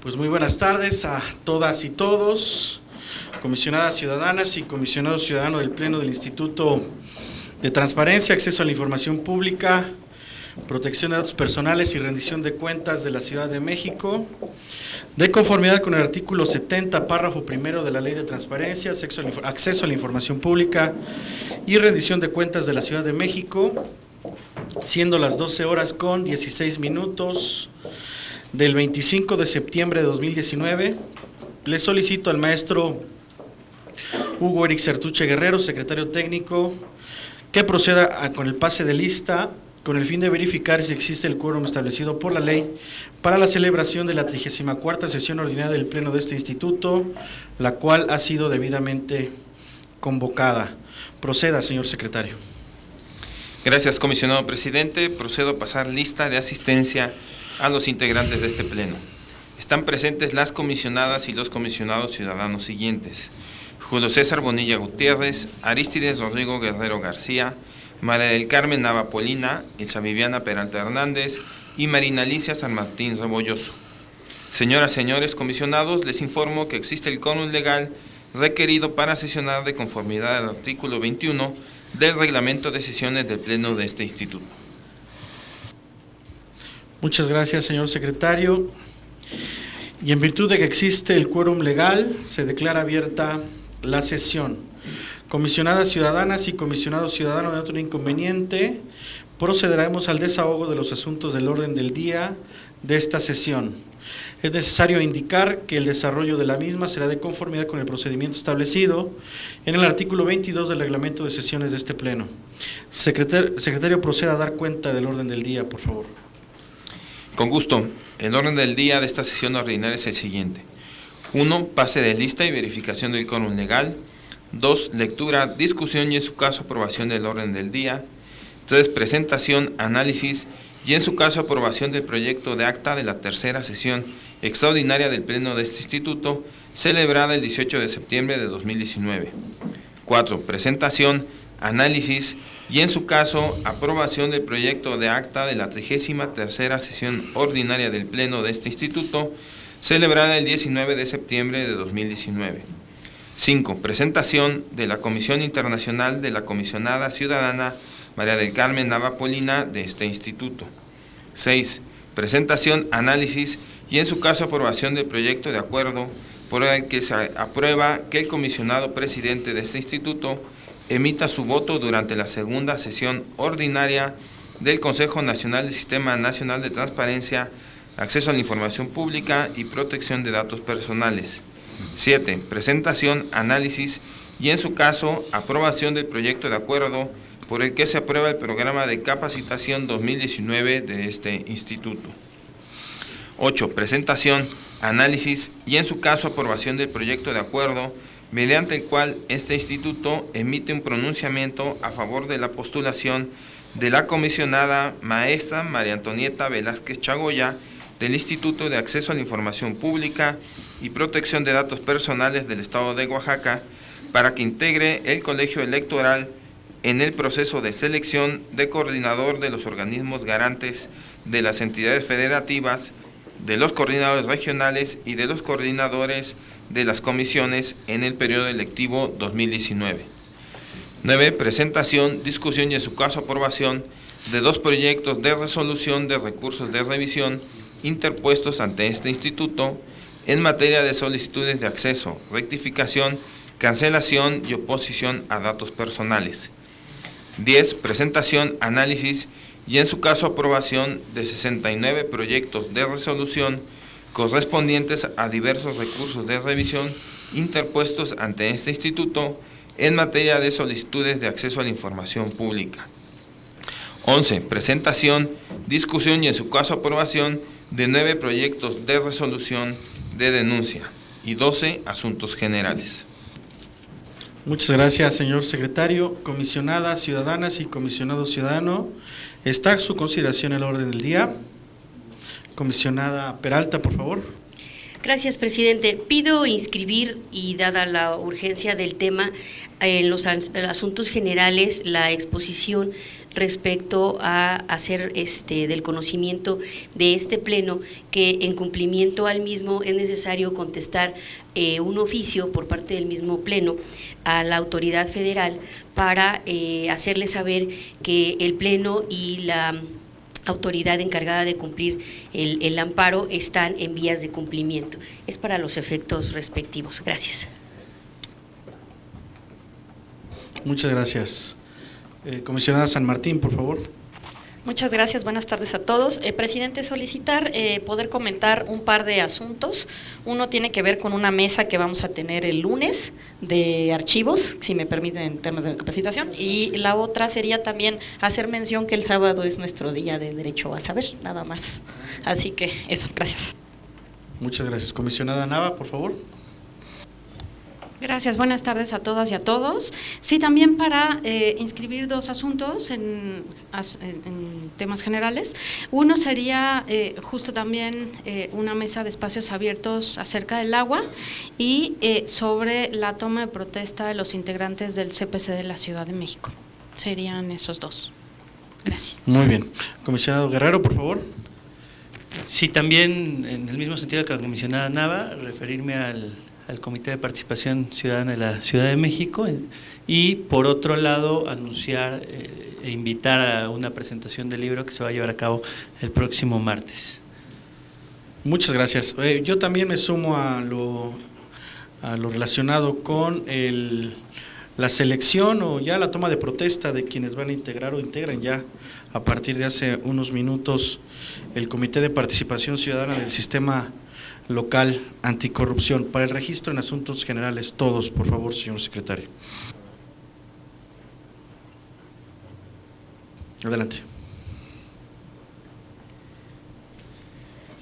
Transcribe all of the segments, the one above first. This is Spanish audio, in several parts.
Pues muy buenas tardes a todas y todos, comisionadas ciudadanas y comisionados ciudadanos del Pleno del Instituto de Transparencia, Acceso a la Información Pública, Protección de Datos Personales y Rendición de Cuentas de la Ciudad de México, de conformidad con el artículo 70, párrafo primero de la Ley de Transparencia, Acceso a la Información Pública y Rendición de Cuentas de la Ciudad de México, siendo las 12:16 del 25 de septiembre de 2019, le solicito al maestro Hugo Eric Sertuche Guerrero, secretario técnico, que proceda con el pase de lista con el fin de verificar si existe el quórum establecido por la ley para la celebración de la 34ª sesión ordinaria del Pleno de este instituto, la cual ha sido debidamente convocada. Proceda, señor secretario. Gracias, comisionado presidente. Procedo a pasar lista de asistencia a los integrantes de este pleno. Están presentes las comisionadas y los comisionados ciudadanos siguientes: Julio César Bonilla Gutiérrez, Arístides Rodrigo Guerrero García, María del Carmen Nava Polina, Elsa Viviana Peralta Hernández y Marina Alicia San Martín Rebolloso. Señoras y señores comisionados, les informo que existe el quórum legal requerido para sesionar de conformidad al artículo 21 del reglamento de sesiones del pleno de este instituto. Muchas gracias, señor secretario. Y en virtud de que existe el quórum legal, se declara abierta la sesión. Comisionadas ciudadanas y comisionados ciudadanos, de otro inconveniente, procederemos al desahogo de los asuntos del orden del día de esta sesión. Es necesario indicar que el desarrollo de la misma será de conformidad con el procedimiento establecido en el artículo 22 del reglamento de sesiones de este pleno. Secretario, proceda a dar cuenta del orden del día, por favor. Con gusto. El orden del día de esta sesión ordinaria es el siguiente: 1. Pase de lista y verificación del quórum legal. 2. Lectura, discusión y en su caso aprobación del orden del día. 3. Presentación, análisis y en su caso aprobación del proyecto de acta de la tercera sesión extraordinaria del Pleno de este instituto, celebrada el 18 de septiembre de 2019. 4. Presentación, análisis y en su caso aprobación del proyecto de acta de la 33ª sesión ordinaria del Pleno de este instituto, celebrada el 19 de septiembre de 2019. 5. Presentación de la Comisión Internacional de la Comisionada Ciudadana María del Carmen Nava Polina de este instituto. 6. Presentación, análisis y en su caso aprobación del proyecto de acuerdo por el que se aprueba que el comisionado presidente de este instituto emita su voto durante la segunda sesión ordinaria del Consejo Nacional del Sistema Nacional de Transparencia, Acceso a la Información Pública y Protección de Datos Personales. 7. Presentación, análisis y en su caso aprobación del proyecto de acuerdo por el que se aprueba el programa de capacitación 2019 de este instituto. 8. Presentación, análisis y en su caso aprobación del proyecto de acuerdo mediante el cual este instituto emite un pronunciamiento a favor de la postulación de la comisionada maestra María Antonieta Velázquez Chagoya del Instituto de Acceso a la Información Pública y Protección de Datos Personales del Estado de Oaxaca para que integre el colegio electoral en el proceso de selección de coordinador de los organismos garantes de las entidades federativas, de los coordinadores regionales y de los coordinadores de las comisiones en el periodo electivo 2019. 9. Presentación, discusión y en su caso aprobación de 2 proyectos de resolución de recursos de revisión interpuestos ante este instituto en materia de solicitudes de acceso, rectificación, cancelación y oposición a datos personales. 10. Presentación, análisis y en su caso aprobación de 69 proyectos de resolución correspondientes a diversos recursos de revisión interpuestos ante este instituto en materia de solicitudes de acceso a la información pública. 11. Presentación, discusión y en su caso aprobación de 9 proyectos de resolución de denuncia. Y 12. Asuntos generales. Muchas gracias, señor secretario. Comisionadas ciudadanas y comisionado ciudadano, está a su consideración el orden del día. Comisionada Peralta, por favor. Gracias, presidente. Pido inscribir, y dada la urgencia del tema, en los asuntos generales, la exposición respecto a hacer del conocimiento de este pleno, que en cumplimiento al mismo es necesario contestar un oficio por parte del mismo pleno a la autoridad federal para hacerle saber que el pleno y la autoridad encargada de cumplir el amparo están en vías de cumplimiento. Es para los efectos respectivos. Gracias. Muchas gracias. Comisionada San Martín, por favor. Muchas gracias, buenas tardes a todos. Presidente, solicitar poder comentar un par de asuntos. Uno tiene que ver con una mesa que vamos a tener el lunes de archivos, si me permiten, en temas de capacitación, y la otra sería también hacer mención que el sábado es nuestro día de derecho a saber, nada más. Así que eso, gracias. Muchas gracias. Comisionada Nava, por favor. Gracias, buenas tardes a todas y a todos. Sí, también para inscribir dos asuntos en temas generales. Uno sería justo también una mesa de espacios abiertos acerca del agua y sobre la toma de protesta de los integrantes del CPC de la Ciudad de México. Serían esos dos. Gracias. Muy bien. Comisionado Guerrero, por favor. Sí, también en el mismo sentido que la comisionada Nava, referirme al Comité de Participación Ciudadana de la Ciudad de México y, por otro lado, anunciar e invitar a una presentación del libro que se va a llevar a cabo el próximo martes. Muchas gracias. Yo también me sumo a lo relacionado con la selección o ya la toma de protesta de quienes van a integrar o integran ya a partir de hace unos minutos el Comité de Participación Ciudadana del Sistema Local Anticorrupción. Para el registro en asuntos generales, todos, por favor, señor secretario. Adelante.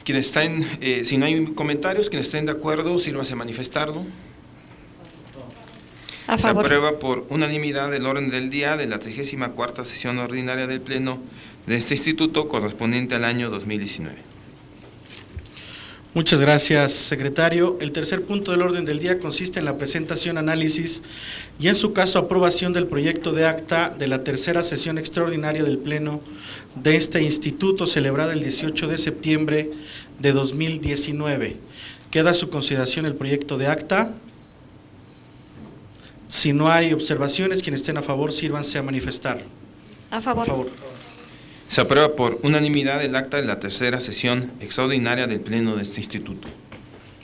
Quienes estén, si no hay comentarios, quienes estén de acuerdo, sírvanse a manifestarlo. A favor. Se aprueba por unanimidad el orden del día de la 34ª sesión ordinaria del Pleno de este instituto correspondiente al año 2019. Muchas gracias, secretario. El tercer punto del orden del día consiste en la presentación, análisis y, en su caso, aprobación del proyecto de acta de la tercera sesión extraordinaria del Pleno de este instituto, celebrada el 18 de septiembre de 2019. Queda a su consideración el proyecto de acta. Si no hay observaciones, quienes estén a favor, sírvanse a manifestarlo. A favor. Por favor. Se aprueba por unanimidad el acta de la tercera sesión extraordinaria del Pleno de este instituto.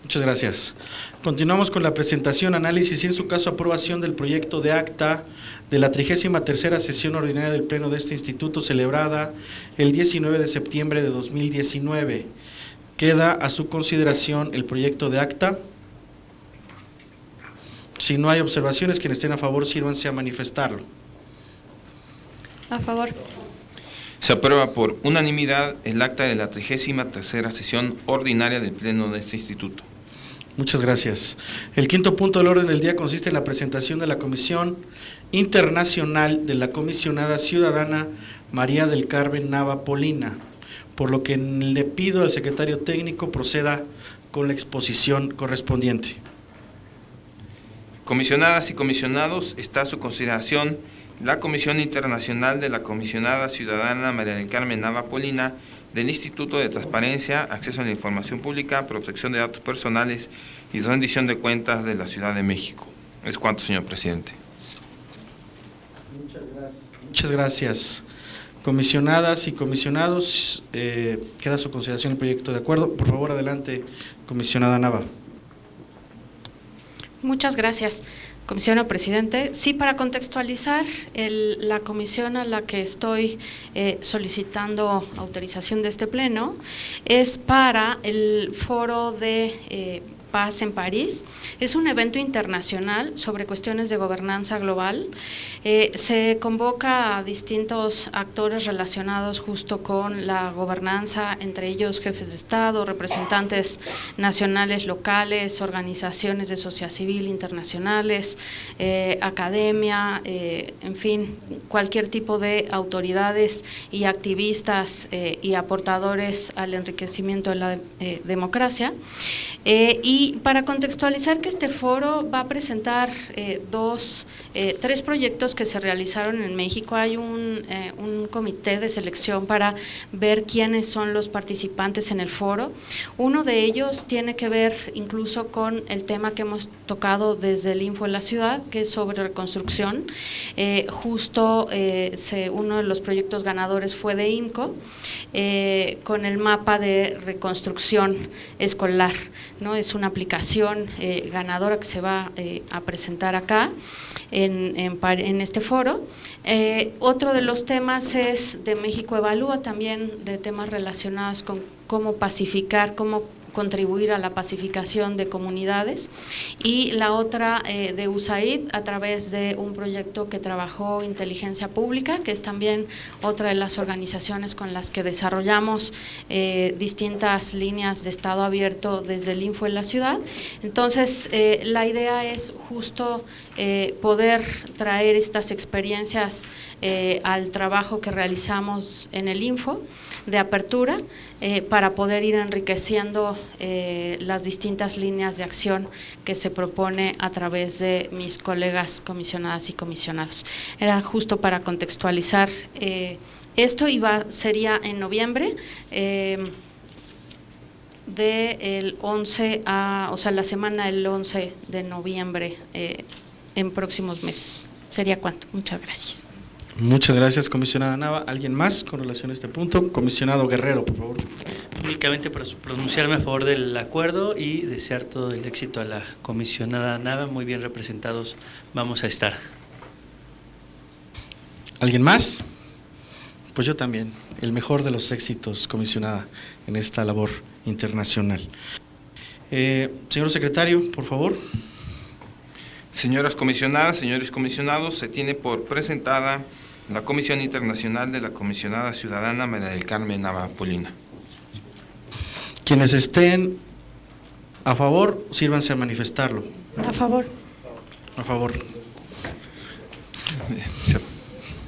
Muchas gracias. Continuamos con la presentación, análisis y, en su caso, aprobación del proyecto de acta de la 33ª sesión ordinaria del Pleno de este instituto, celebrada el 19 de septiembre de 2019. Queda a su consideración el proyecto de acta. Si no hay observaciones, quienes estén a favor, sírvanse a manifestarlo. A favor. Se aprueba por unanimidad el acta de la 33ª sesión ordinaria del Pleno de este instituto. Muchas gracias. El quinto punto del orden del día consiste en la presentación de la Comisión Internacional de la comisionada ciudadana María del Carmen Nava Polina, por lo que le pido al secretario técnico proceda con la exposición correspondiente. Comisionadas y comisionados, está a su consideración la Comisión Internacional de la Comisionada Ciudadana María del Carmen Nava Polina del Instituto de Transparencia, Acceso a la Información Pública, Protección de Datos Personales y Rendición de Cuentas de la Ciudad de México. Es cuanto, señor presidente. Muchas gracias. Comisionadas y comisionados, queda a su consideración el proyecto de acuerdo. Por favor, adelante, comisionada Nava. Muchas gracias, comisionado presidente. Sí, para contextualizar, la comisión a la que estoy solicitando autorización de este pleno es para el foro de Paz en París. Es un evento internacional sobre cuestiones de gobernanza global. Se convoca a distintos actores relacionados justo con la gobernanza, entre ellos jefes de Estado, representantes nacionales, locales, organizaciones de sociedad civil internacionales, academia, en fin, cualquier tipo de autoridades y activistas y aportadores al enriquecimiento de la democracia. Y para contextualizar que este foro va a presentar tres proyectos que se realizaron en México. Hay un comité de selección para ver quiénes son los participantes en el foro. Uno de ellos tiene que ver incluso con el tema que hemos tocado desde el Info en la Ciudad, que es sobre reconstrucción. Uno de los proyectos ganadores fue de INCO, con el mapa de reconstrucción escolar, ¿no? Es una aplicación ganadora que se va a presentar acá en este foro. Otro de los temas es de México Evalúa, también de temas relacionados con cómo pacificar, cómo contribuir a la pacificación de comunidades, y la otra de USAID a través de un proyecto que trabajó Inteligencia Pública, que es también otra de las organizaciones con las que desarrollamos distintas líneas de Estado abierto desde el Info en la Ciudad. Entonces, la idea es justo poder traer estas experiencias al trabajo que realizamos en el Info de apertura, para poder ir enriqueciendo las distintas líneas de acción que se propone a través de mis colegas comisionadas y comisionados. Era justo para contextualizar esto, y sería en noviembre, del 11 o sea, la semana del 11 de noviembre, en próximos meses. ¿Sería cuánto? Muchas gracias. Muchas gracias, comisionada Nava. ¿Alguien más con relación a este punto? Comisionado Guerrero, por favor. Únicamente para pronunciarme a favor del acuerdo y desear todo el éxito a la comisionada Nava. Muy bien representados vamos a estar. ¿Alguien más? Pues yo también. El mejor de los éxitos, comisionada, en esta labor internacional. Señor secretario, por favor. Señoras comisionadas, señores comisionados, se tiene por presentada la Comisión Internacional de la Comisionada Ciudadana María del Carmen Nava Polina. Quienes estén a favor, sírvanse a manifestarlo. A favor. A favor.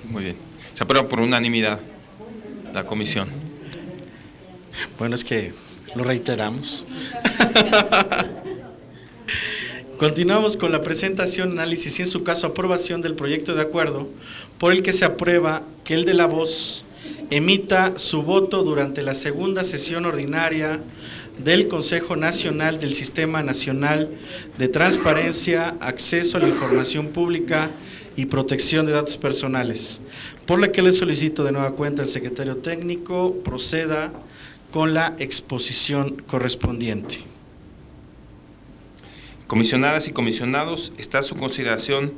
Muy bien. Se aprueba por unanimidad la comisión. Bueno, es que lo reiteramos. Continuamos con la presentación, análisis y en su caso aprobación del proyecto de acuerdo por el que se aprueba que el de la voz emita su voto durante la segunda sesión ordinaria del Consejo Nacional del Sistema Nacional de Transparencia, Acceso a la Información Pública y Protección de Datos Personales, por la que le solicito de nueva cuenta al secretario técnico proceda con la exposición correspondiente. Comisionadas y comisionados, está a su consideración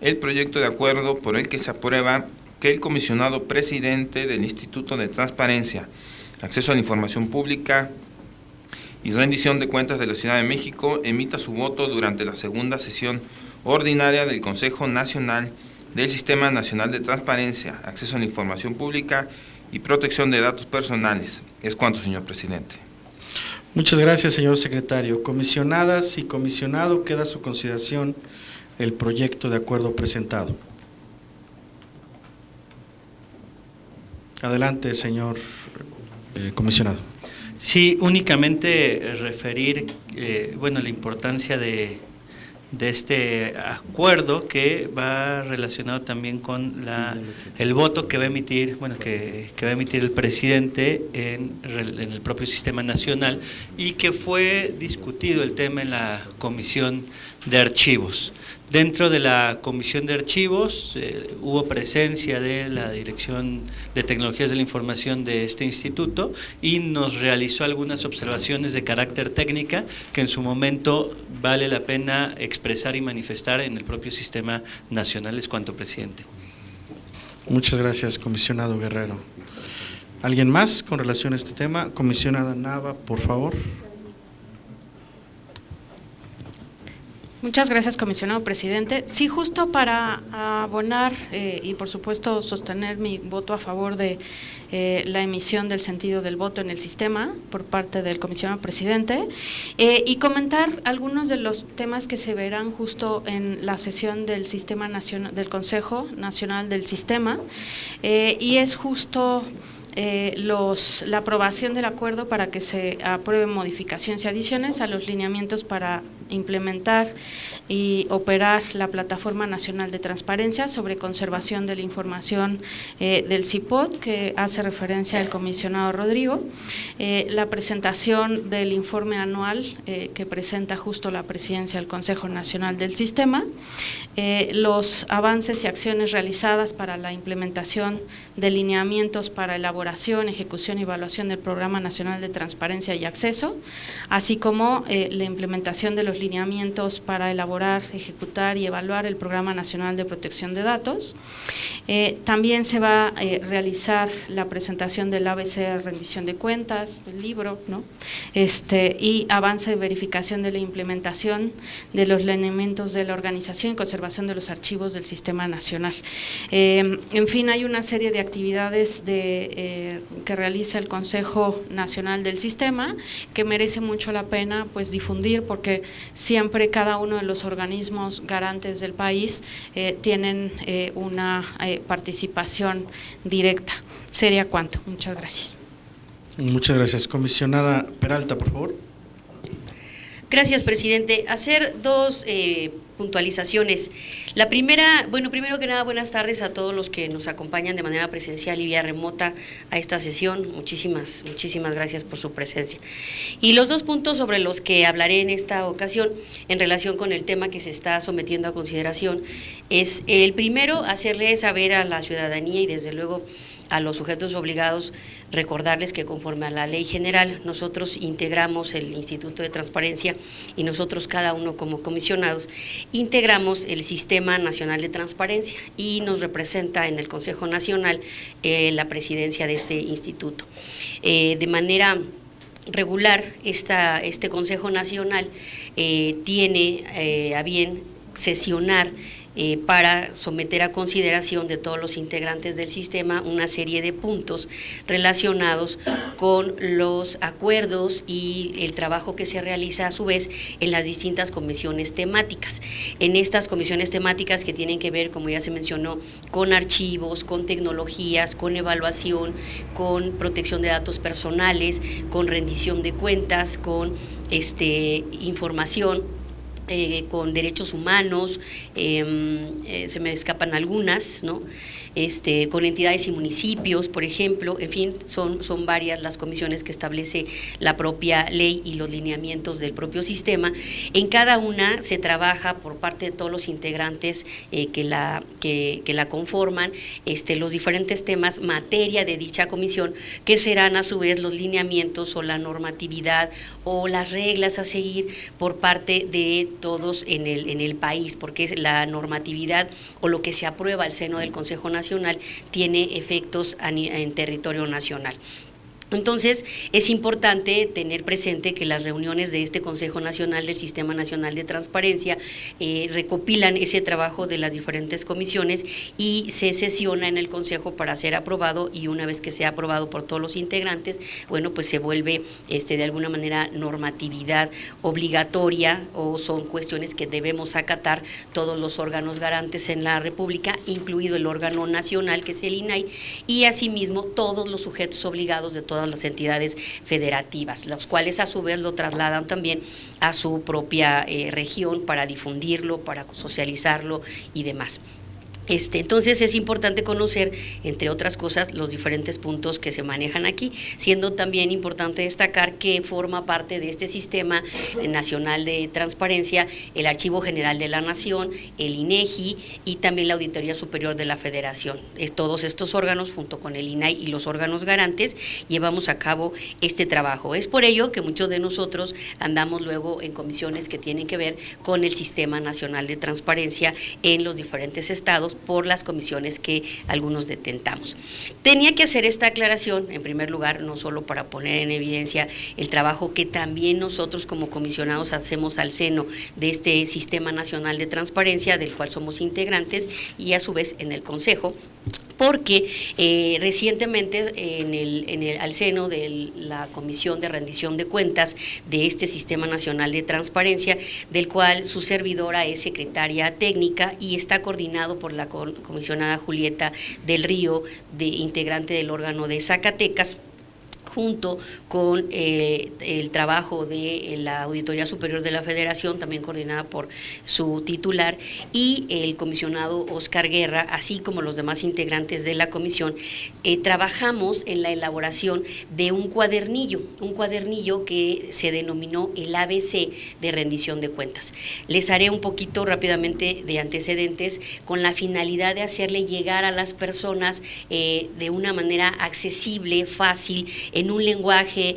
el proyecto de acuerdo por el que se aprueba que el comisionado presidente del Instituto de Transparencia, Acceso a la Información Pública y Rendición de Cuentas de la Ciudad de México emita su voto durante la segunda sesión ordinaria del Consejo Nacional del Sistema Nacional de Transparencia, Acceso a la Información Pública y Protección de Datos Personales. Es cuanto, señor presidente. Muchas gracias, señor secretario. Comisionadas y comisionado, queda a su consideración el proyecto de acuerdo presentado. Adelante, señor comisionado. Sí, únicamente referir la importancia de este acuerdo, que va relacionado también con el voto que va a emitir, que va a emitir el presidente en el propio sistema nacional, y que fue discutido el tema en la Comisión de Archivos. Dentro de la Comisión de Archivos hubo presencia de la Dirección de Tecnologías de la Información de este instituto y nos realizó algunas observaciones de carácter técnica que en su momento vale la pena expresar y manifestar en el propio sistema nacional. Es cuanto, presidente. Muchas gracias, comisionado Guerrero. ¿Alguien más con relación a este tema? Comisionada Nava, por favor. Muchas gracias, comisionado presidente. Sí, justo para abonar y por supuesto sostener mi voto a favor de la emisión del sentido del voto en el sistema por parte del comisionado presidente y comentar algunos de los temas que se verán justo en la sesión del Sistema Nacional, del Consejo Nacional del Sistema, y es justo la aprobación del acuerdo para que se aprueben modificaciones y adiciones a los lineamientos para implementar y operar la Plataforma Nacional de Transparencia sobre conservación de la información del CIPOT, que hace referencia al comisionado Rodrigo, la presentación del informe anual que presenta justo la presidencia del Consejo Nacional del Sistema, los avances y acciones realizadas para la implementación de lineamientos para elaboración, ejecución y evaluación del Programa Nacional de Transparencia y Acceso, así como la implementación de los lineamientos para elaborar, ejecutar y evaluar el Programa Nacional de Protección de Datos. También se va a realizar la presentación del ABC de rendición de cuentas, el libro, ¿no? Y avance de verificación de la implementación de los lineamientos de la organización y conservación de los archivos del Sistema Nacional. En fin, hay una serie de actividades que realiza el Consejo Nacional del Sistema que merece mucho la pena pues difundir, porque siempre cada uno de los organismos garantes del país tienen una participación directa. Sería cuanto. Muchas gracias. Muchas gracias. Comisionada Peralta, por favor. Gracias, presidente. Hacer dos puntualizaciones. La primera, bueno, primero que nada, buenas tardes a todos los que nos acompañan de manera presencial y vía remota a esta sesión. Muchísimas gracias por su presencia. Y los dos puntos sobre los que hablaré en esta ocasión en relación con el tema que se está sometiendo a consideración es el primero, hacerle saber a la ciudadanía y desde luego a los sujetos obligados, recordarles que conforme a la ley general nosotros integramos el Instituto de Transparencia y nosotros cada uno como comisionados integramos el Sistema Nacional de Transparencia y nos representa en el Consejo Nacional la presidencia de este instituto. De manera regular este Consejo Nacional tiene a bien sesionar para someter a consideración de todos los integrantes del sistema una serie de puntos relacionados con los acuerdos y el trabajo que se realiza a su vez en las distintas comisiones temáticas. En estas comisiones temáticas que tienen que ver, como ya se mencionó, con archivos, con tecnologías, con evaluación, con protección de datos personales, con rendición de cuentas, con información, con derechos humanos, se me escapan algunas, ¿no? Con entidades y municipios, por ejemplo, en fin, son varias las comisiones que establece la propia ley y los lineamientos del propio sistema. En cada una se trabaja por parte de todos los integrantes que la conforman, los diferentes temas, materia de dicha comisión, que serán a su vez los lineamientos o la normatividad o las reglas a seguir por parte de todos en el país, porque la normatividad o lo que se aprueba al seno del Consejo Nacional tiene efectos en territorio nacional. Entonces, es importante tener presente que las reuniones de este Consejo Nacional del Sistema Nacional de Transparencia recopilan ese trabajo de las diferentes comisiones y se sesiona en el Consejo para ser aprobado, y una vez que sea aprobado por todos los integrantes, bueno, pues se vuelve de alguna manera normatividad obligatoria, o son cuestiones que debemos acatar todos los órganos garantes en la República, incluido el órgano nacional que es el INAI, y asimismo todos los sujetos obligados de todas las entidades federativas, los cuales a su vez lo trasladan también a su propia región para difundirlo, para socializarlo y demás. Entonces es importante conocer, entre otras cosas, los diferentes puntos que se manejan aquí, siendo también importante destacar que forma parte de este Sistema Nacional de Transparencia el Archivo General de la Nación, el INEGI y también la Auditoría Superior de la Federación. Todos estos órganos, junto con el INAI y los órganos garantes, llevamos a cabo este trabajo. Es por ello que muchos de nosotros andamos luego en comisiones que tienen que ver con el Sistema Nacional de Transparencia en los diferentes estados, por las comisiones que algunos detentamos. Tenía que hacer esta aclaración, en primer lugar, no solo para poner en evidencia el trabajo que también nosotros como comisionados hacemos al seno de este Sistema Nacional de Transparencia, del cual somos integrantes, y a su vez en el Consejo, porque recientemente al seno de la Comisión de Rendición de Cuentas de este Sistema Nacional de Transparencia, del cual su servidora es secretaria técnica y está coordinado por la comisionada Julieta del Río, integrante del órgano de Zacatecas, junto con el trabajo de la Auditoría Superior de la Federación, también coordinada por su titular, y el comisionado Oscar Guerra, así como los demás integrantes de la comisión. Trabajamos en la elaboración de un cuadernillo que se denominó el ABC de rendición de cuentas. Les haré un poquito rápidamente de antecedentes con la finalidad de hacerle llegar a las personas de una manera accesible, fácil, en un lenguaje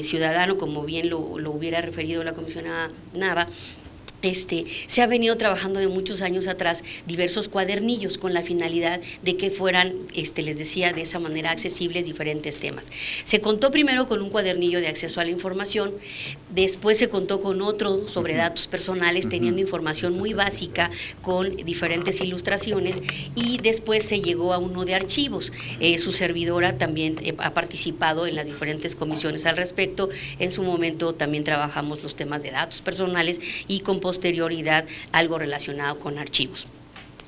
ciudadano, como bien lo hubiera referido la comisionada Nava. Se ha venido trabajando de muchos años atrás diversos cuadernillos con la finalidad de que fueran, les decía, de esa manera accesibles diferentes temas. Se contó primero con un cuadernillo de acceso a la información, después se contó con otro sobre datos personales, teniendo información muy básica con diferentes ilustraciones, y después se llegó a uno de archivos. Su servidora también ha participado en las diferentes comisiones al respecto. En su momento también trabajamos los temas de datos personales y con posterioridad algo relacionado con archivos.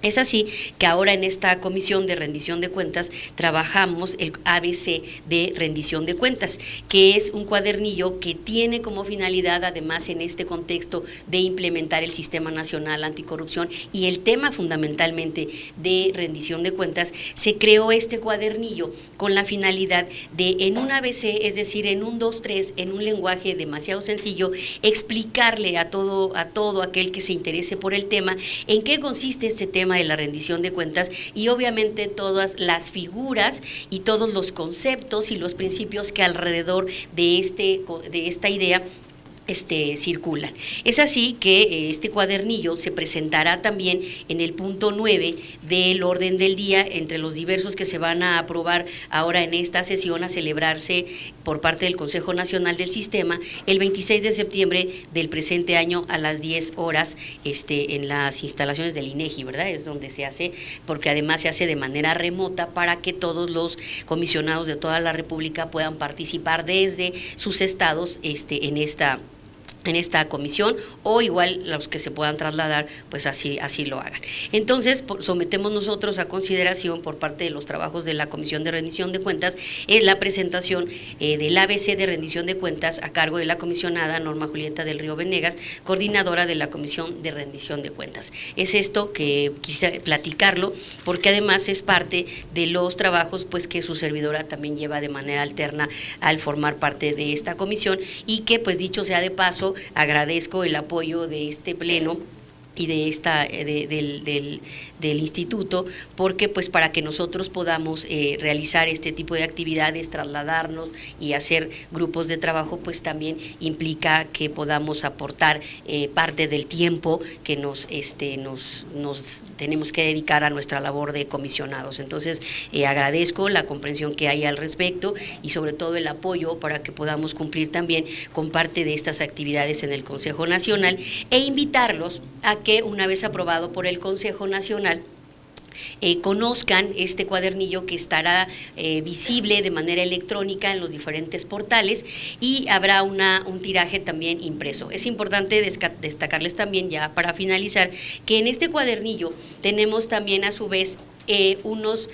Es así que ahora en esta comisión de rendición de cuentas trabajamos el ABC de rendición de cuentas, que es un cuadernillo que tiene como finalidad, además en este contexto, de implementar el Sistema Nacional Anticorrupción y el tema fundamentalmente de rendición de cuentas. Se creó este cuadernillo con la finalidad de, en un ABC, es decir, en un 2-3, en un lenguaje demasiado sencillo, explicarle a todo aquel que se interese por el tema en qué consiste este tema de la rendición de cuentas, y obviamente todas las figuras y todos los conceptos y los principios que alrededor de esta idea circulan. Es así que este cuadernillo se presentará también en el punto 9 del orden del día, entre los diversos que se van a aprobar ahora en esta sesión a celebrarse por parte del Consejo Nacional del Sistema el 26 de septiembre del presente año a las 10 horas en las instalaciones del INEGI, ¿verdad? Es donde se hace, porque además se hace de manera remota para que todos los comisionados de toda la República puedan participar desde sus estados en esta comisión, o igual los que se puedan trasladar, pues así lo hagan. Entonces, sometemos nosotros a consideración por parte de los trabajos de la Comisión de Rendición de Cuentas la presentación del ABC de rendición de cuentas a cargo de la comisionada Norma Julieta del Río Venegas, coordinadora de la Comisión de Rendición de Cuentas. Es esto que quise platicarlo, porque además es parte de los trabajos pues que su servidora también lleva de manera alterna al formar parte de esta comisión, y que, pues dicho sea de paso, agradezco el apoyo de este pleno y de del instituto, porque pues para que nosotros podamos realizar este tipo de actividades, trasladarnos y hacer grupos de trabajo, pues también implica que podamos aportar parte del tiempo que nos tenemos que dedicar a nuestra labor de comisionados. Entonces agradezco la comprensión que hay al respecto y sobre todo el apoyo para que podamos cumplir también con parte de estas actividades en el Consejo Nacional, e invitarlos a que, una vez aprobado por el Consejo Nacional, conozcan este cuadernillo que estará visible de manera electrónica en los diferentes portales, y habrá un tiraje también impreso. Es importante destacarles también, ya para finalizar, que en este cuadernillo tenemos también a su vez unos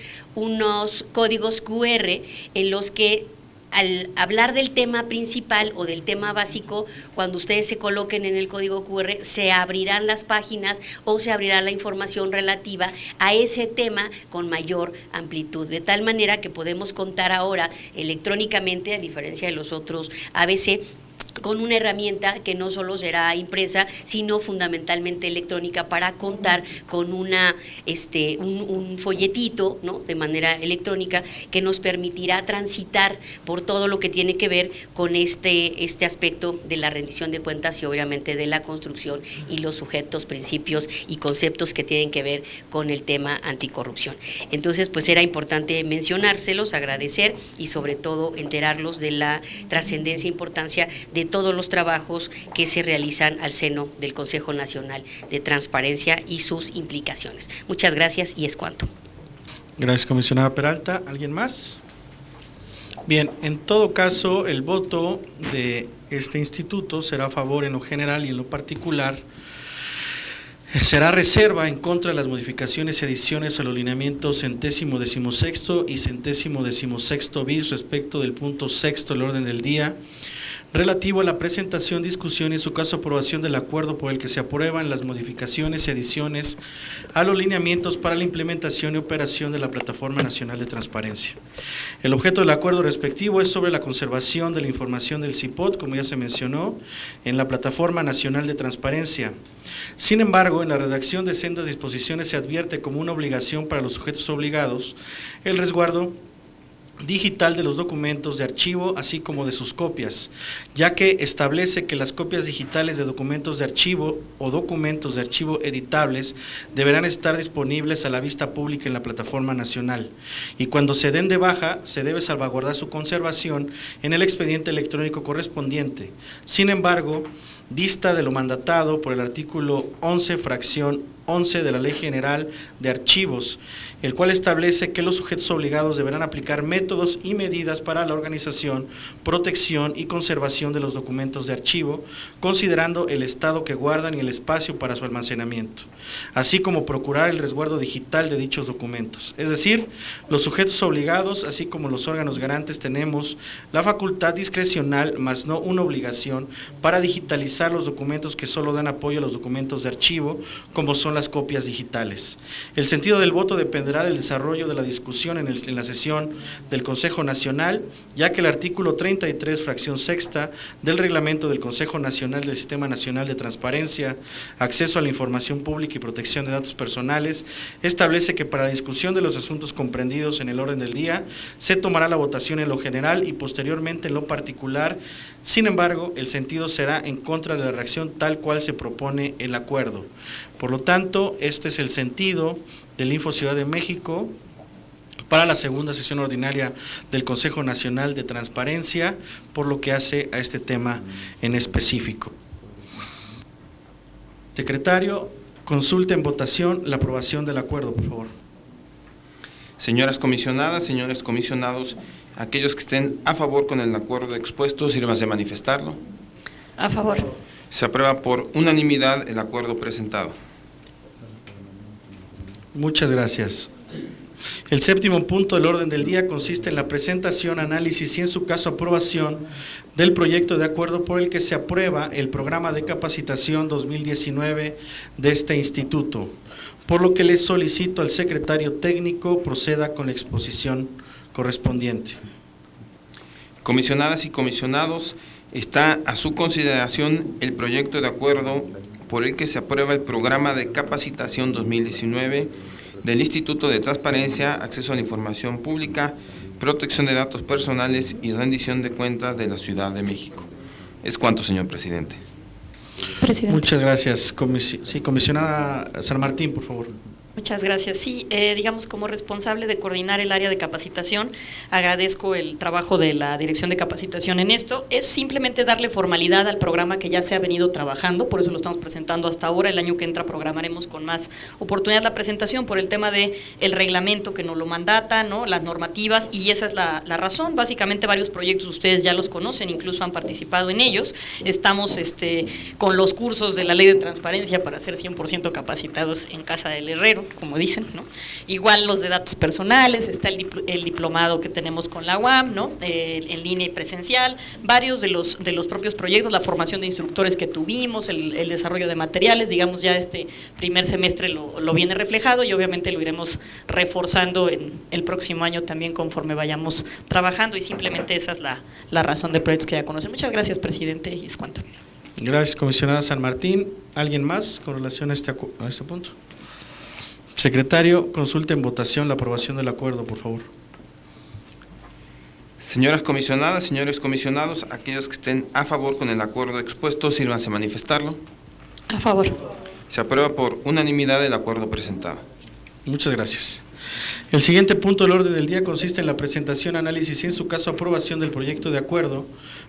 códigos QR en los que, al hablar del tema principal o del tema básico, cuando ustedes se coloquen en el código QR, se abrirán las páginas o se abrirá la información relativa a ese tema con mayor amplitud, de tal manera que podemos contar ahora electrónicamente, a diferencia de los otros ABC, con una herramienta que no solo será impresa, sino fundamentalmente electrónica, para contar con un folletito, ¿no?, de manera electrónica, que nos permitirá transitar por todo lo que tiene que ver con este aspecto de la rendición de cuentas y obviamente de la construcción y los sujetos, principios y conceptos que tienen que ver con el tema anticorrupción. Entonces, pues era importante mencionárselos, agradecer y sobre todo enterarlos de la trascendencia e importancia de todos los trabajos que se realizan al seno del Consejo Nacional de Transparencia y sus implicaciones. Muchas gracias y es cuanto. Gracias, comisionada Peralta. ¿Alguien más? Bien, en todo caso, el voto de este instituto será a favor en lo general y en lo particular. Será reserva en contra de las modificaciones y adiciones a los lineamientos 116º y 116º bis respecto del punto 6 del orden del día, relativo a la presentación, discusión y en su caso aprobación del acuerdo por el que se aprueban las modificaciones y adiciones a los lineamientos para la implementación y operación de la Plataforma Nacional de Transparencia. El objeto del acuerdo respectivo es sobre la conservación de la información del CIPOT, como ya se mencionó, en la Plataforma Nacional de Transparencia. Sin embargo, en la redacción de sendas disposiciones se advierte como una obligación para los sujetos obligados el resguardo digital de los documentos de archivo, así como de sus copias, ya que establece que las copias digitales de documentos de archivo o documentos de archivo editables deberán estar disponibles a la vista pública en la plataforma nacional, y cuando se den de baja se debe salvaguardar su conservación en el expediente electrónico correspondiente. Sin embargo, dista de lo mandatado por el artículo 11, fracción 11 de la Ley General de Archivos, el cual establece que los sujetos obligados deberán aplicar métodos y medidas para la organización, protección y conservación de los documentos de archivo, considerando el estado que guardan y el espacio para su almacenamiento, así como procurar el resguardo digital de dichos documentos. Es decir, los sujetos obligados, así como los órganos garantes, tenemos la facultad discrecional, más no una obligación, para digitalizar los documentos que solo dan apoyo a los documentos de archivo, como son las copias digitales. El sentido del voto dependerá del desarrollo de la discusión en la sesión del Consejo Nacional, ya que el artículo 33, fracción sexta del reglamento del Consejo Nacional del Sistema Nacional de Transparencia, Acceso a la Información Pública y Protección de Datos Personales, establece que para la discusión de los asuntos comprendidos en el orden del día se tomará la votación en lo general y posteriormente en lo particular. Sin embargo, el sentido será en contra de la redacción tal cual se propone el acuerdo. Por lo tanto, este es el sentido del Info Ciudad de México para la segunda sesión ordinaria del Consejo Nacional de Transparencia, por lo que hace a este tema en específico. Secretario, consulte en votación la aprobación del acuerdo, por favor. Señoras comisionadas, señores comisionados, aquellos que estén a favor con el acuerdo expuesto, sírvanse de manifestarlo. A favor. Se aprueba por unanimidad el acuerdo presentado. Muchas gracias. El séptimo punto del orden del día consiste en la presentación, análisis y en su caso aprobación del proyecto de acuerdo por el que se aprueba el programa de capacitación 2019 de este instituto, por lo que le solicito al secretario técnico proceda con la exposición correspondiente. Comisionadas y comisionados, está a su consideración el proyecto de acuerdo por el que se aprueba el programa de capacitación 2019 del Instituto de Transparencia, Acceso a la Información Pública, Protección de Datos Personales y Rendición de Cuentas de la Ciudad de México. Es cuanto, señor presidente. Muchas gracias. Comisionada San Martín, por favor. Muchas gracias. Sí, digamos, como responsable de coordinar el área de capacitación, agradezco el trabajo de la Dirección de Capacitación en esto. Es simplemente darle formalidad al programa que ya se ha venido trabajando, por eso lo estamos presentando hasta ahora. El año que entra programaremos con más oportunidad la presentación por el tema de el reglamento que nos lo mandata, ¿no?, las normativas, y esa es la razón. Básicamente varios proyectos ustedes ya los conocen, incluso han participado en ellos. Estamos con los cursos de la Ley de Transparencia para ser 100% capacitados en Casa del Herrero. como dicen, ¿no? Igual los de datos personales, está el diplomado que tenemos con la UAM, ¿no? En línea y presencial, varios de los propios proyectos, la formación de instructores que tuvimos, el desarrollo de materiales, digamos ya este primer semestre lo viene reflejado y obviamente lo iremos reforzando en el próximo año también conforme vayamos trabajando, y simplemente esa es la razón de proyectos que ya conocen. Muchas gracias, presidente, y es cuanto. Gracias, comisionada San Martín. ¿Alguien más con relación a este punto? Secretario, consulte en votación la aprobación del acuerdo, por favor. Señoras comisionadas, señores comisionados, aquellos que estén a favor con el acuerdo expuesto, sírvanse a manifestarlo. A favor. Se aprueba por unanimidad el acuerdo presentado. Muchas gracias. El siguiente punto del orden del día consiste en la presentación, análisis y en su caso aprobación del proyecto de acuerdo,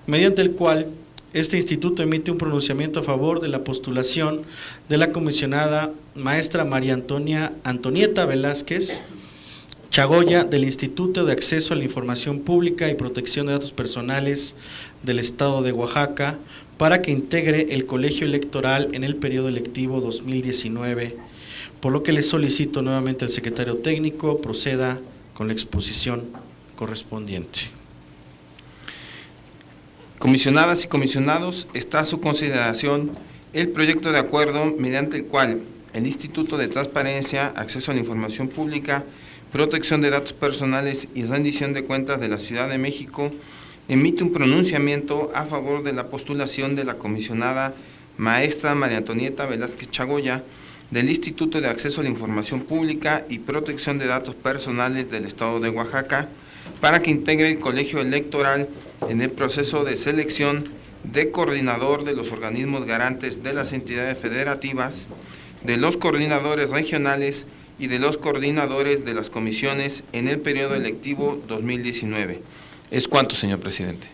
mediante el cual este instituto emite un pronunciamiento a favor de la postulación de la comisionada maestra María Antonieta Velázquez Chagoya del Instituto de Acceso a la Información Pública y Protección de Datos Personales del Estado de Oaxaca para que integre el colegio electoral en el periodo electivo 2019, por lo que le solicito nuevamente al secretario técnico proceda con la exposición correspondiente. Comisionadas y comisionados, está a su consideración el proyecto de acuerdo mediante el cual el Instituto de Transparencia, Acceso a la Información Pública, Protección de Datos Personales y Rendición de Cuentas de la Ciudad de México emite un pronunciamiento a favor de la postulación de la comisionada maestra María Antonieta Velázquez Chagoya del Instituto de Acceso a la Información Pública y Protección de Datos Personales del Estado de Oaxaca para que integre el colegio electoral en el proceso de selección de coordinador de los organismos garantes de las entidades federativas, de los coordinadores regionales y de los coordinadores de las comisiones en el periodo electivo 2019. Es cuanto, señor presidente.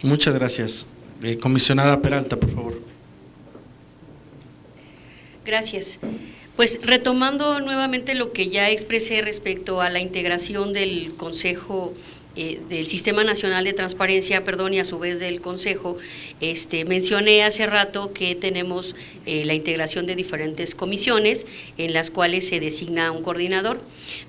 Muchas gracias. Comisionada Peralta, por favor. Gracias. Pues retomando nuevamente lo que ya expresé respecto a la integración del Consejo del Sistema Nacional de Transparencia, y a su vez del Consejo, mencioné hace rato que tenemos la integración de diferentes comisiones en las cuales se designa un coordinador.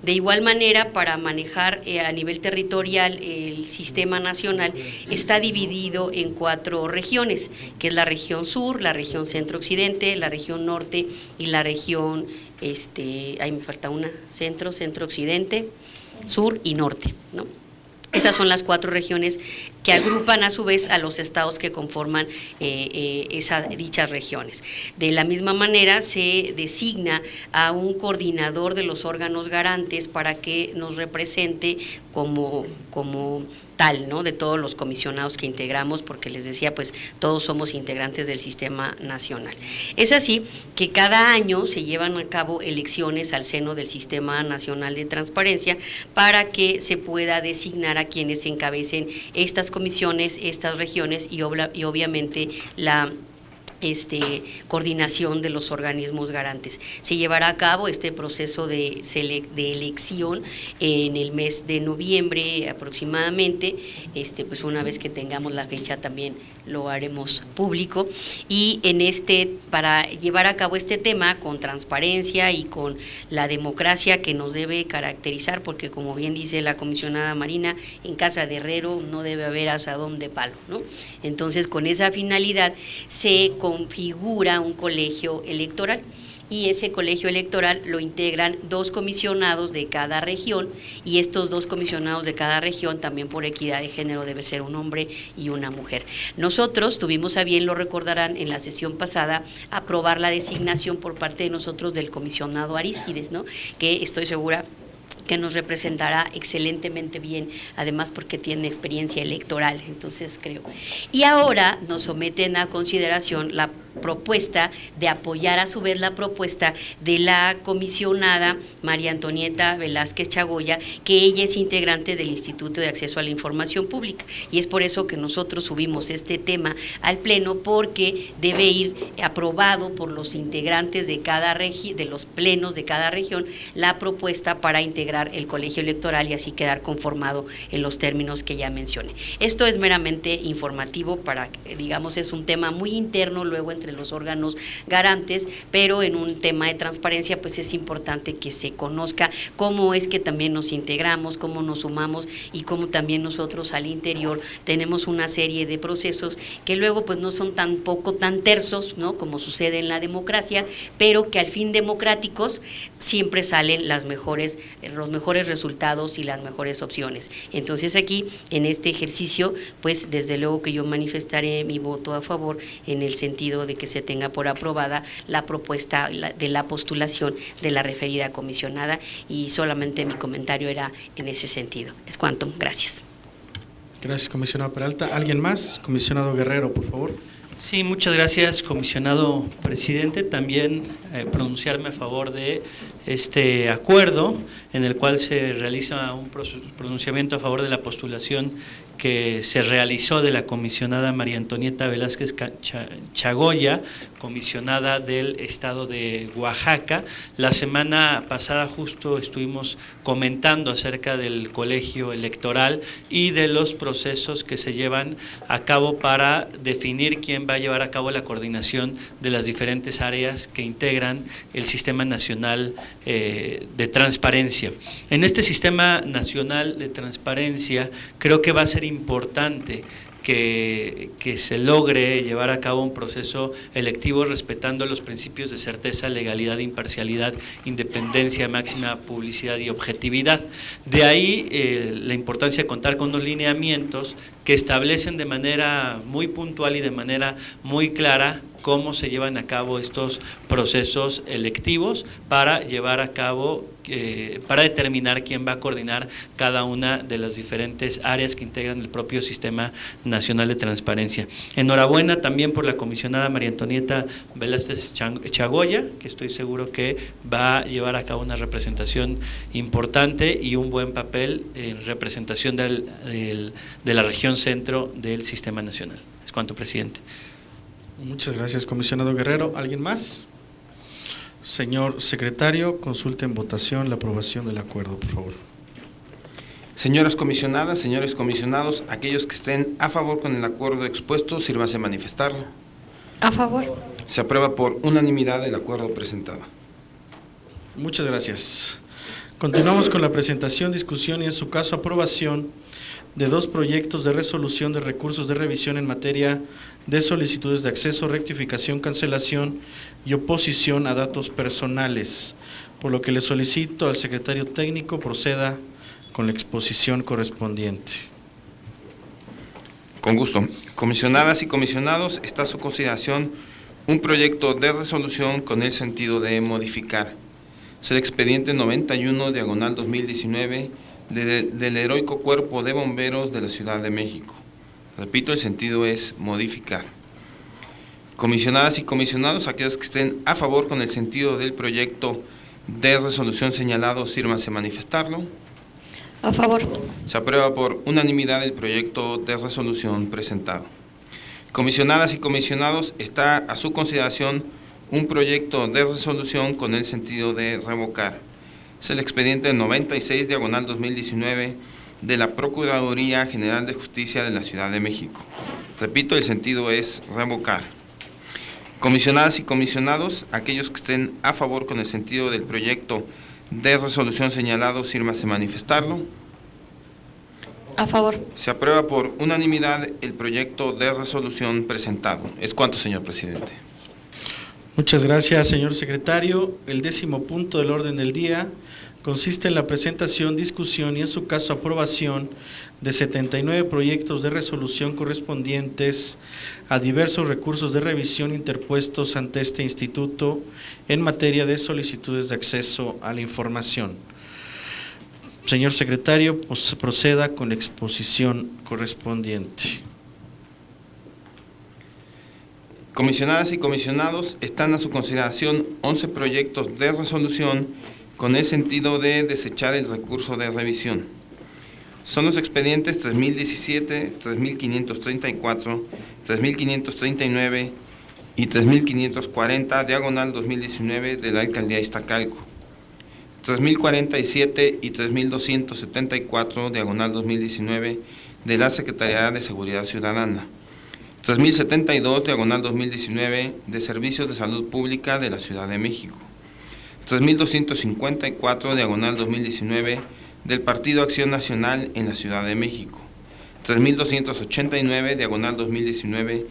De igual manera, para manejar a nivel territorial el Sistema Nacional está dividido en 4 regiones, que es la región sur, la región centro-occidente, la región norte y la región, ahí me falta una, centro-occidente, sur y norte, ¿no? Esas son las 4 regiones que agrupan a su vez a los estados que conforman dichas regiones. De la misma manera se designa a un coordinador de los órganos garantes para que nos represente como tal, ¿no?, de todos los comisionados que integramos, porque les decía, pues todos somos integrantes del Sistema Nacional. Es así que cada año se llevan a cabo elecciones al seno del Sistema Nacional de Transparencia para que se pueda designar a quienes encabecen estas comisiones, estas regiones y obviamente la coordinación de los organismos garantes. Se llevará a cabo este proceso de elección en el mes de noviembre aproximadamente, pues una vez que tengamos la fecha también lo haremos público, y para llevar a cabo este tema con transparencia y con la democracia que nos debe caracterizar, porque como bien dice la comisionada Marina, en casa de herrero no debe haber asadón de palo, ¿no? Entonces, con esa finalidad se configura un colegio electoral, y ese colegio electoral lo integran 2 comisionados de cada región, y estos 2 comisionados de cada región también por equidad de género debe ser un hombre y una mujer. Nosotros tuvimos a bien, lo recordarán, en la sesión pasada aprobar la designación por parte de nosotros del comisionado Arístides, ¿no?, que estoy segura que nos representará excelentemente bien, además porque tiene experiencia electoral, entonces creo. Y ahora nos someten a consideración la propuesta de apoyar a su vez la propuesta de la comisionada María Antonieta Velázquez Chagoya, que ella es integrante del Instituto de Acceso a la Información Pública, y es por eso que nosotros subimos este tema al Pleno, porque debe ir aprobado por los integrantes de cada de los plenos de cada región la propuesta para integrar el colegio electoral y así quedar conformado en los términos que ya mencioné. Esto es meramente informativo para, digamos, es un tema muy interno luego entre entre los órganos garantes, pero en un tema de transparencia pues es importante que se conozca cómo es que también nos integramos, cómo nos sumamos y cómo también nosotros al interior tenemos una serie de procesos que luego pues no son tampoco tan tersos, ¿no?, como sucede en la democracia, pero que al fin democráticos siempre salen los mejores resultados y las mejores opciones. Entonces aquí, en este ejercicio, pues desde luego que yo manifestaré mi voto a favor en el sentido de que se tenga por aprobada la propuesta de la postulación de la referida comisionada, y solamente mi comentario era en ese sentido. Es cuanto. Gracias. Gracias, comisionado Peralta. ¿Alguien más? Comisionado Guerrero, por favor. Sí, muchas gracias, comisionado presidente. También pronunciarme a favor de este acuerdo en el cual se realiza un pronunciamiento a favor de la postulación que se realizó de la comisionada María Antonieta Velázquez Chagoya, comisionada del estado de Oaxaca. La semana pasada justo estuvimos comentando acerca del colegio electoral y de los procesos que se llevan a cabo para definir quién va a llevar a cabo la coordinación de las diferentes áreas que integran el Sistema Nacional de Transparencia. En este Sistema Nacional de Transparencia creo que va a ser importante que se logre llevar a cabo un proceso electivo respetando los principios de certeza, legalidad, imparcialidad, independencia, máxima publicidad y objetividad. De ahí la importancia de contar con unos lineamientos que establecen de manera muy puntual y de manera muy clara cómo se llevan a cabo estos procesos electivos para llevar a cabo, para determinar quién va a coordinar cada una de las diferentes áreas que integran el propio Sistema Nacional de Transparencia. Enhorabuena también por la comisionada María Antonieta Velázquez Chagoya, que estoy seguro que va a llevar a cabo una representación importante y un buen papel en representación de la región centro del Sistema Nacional. Es cuanto, presidente. Muchas gracias, comisionado Guerrero. ¿Alguien más? Señor secretario, consulte en votación la aprobación del acuerdo, por favor. Señoras comisionadas, señores comisionados, aquellos que estén a favor con el acuerdo expuesto, sírvanse a manifestarlo. A favor. Se aprueba por unanimidad el acuerdo presentado. Muchas gracias. Continuamos con la presentación, discusión y en su caso aprobación de 2 proyectos de resolución de recursos de revisión en materia de solicitudes de acceso, rectificación, cancelación y oposición a datos personales, por lo que le solicito al secretario técnico proceda con la exposición correspondiente. Con gusto. Comisionadas y comisionados, está a su consideración un proyecto de resolución con el sentido de modificar. Es el expediente 91/2019 del Heroico Cuerpo de Bomberos de la Ciudad de México. Repito, el sentido es modificar. Comisionadas y comisionados, aquellos que estén a favor con el sentido del proyecto de resolución señalado, sírvanse a manifestarlo. A favor. Se aprueba por unanimidad el proyecto de resolución presentado. Comisionadas y comisionados, está a su consideración un proyecto de resolución con el sentido de revocar. Es el expediente 96/2019 de la Procuraduría General de Justicia de la Ciudad de México. Repito, el sentido es revocar. Comisionadas y comisionados, aquellos que estén a favor con el sentido del proyecto de resolución señalado, sírvanse a manifestarlo. A favor. Se aprueba por unanimidad el proyecto de resolución presentado. Es cuanto, señor presidente. Muchas gracias, señor secretario. El 10º punto del orden del día consiste en la presentación, discusión y en su caso aprobación de 79 proyectos de resolución correspondientes a diversos recursos de revisión interpuestos ante este instituto en materia de solicitudes de acceso a la información. Señor secretario, pues proceda con la exposición correspondiente. Comisionadas y comisionados, están a su consideración 11 proyectos de resolución con el sentido de desechar el recurso de revisión. Son los expedientes 3017, 3534, 3539 y 3540/2019 de la Alcaldía Iztacalco, 3047 y 3274/2019 de la Secretaría de Seguridad Ciudadana, 3072, diagonal 2019, de Servicios de Salud Pública de la Ciudad de México. 3254, diagonal 2019, del Partido Acción Nacional en la Ciudad de México. 3289, diagonal 2019,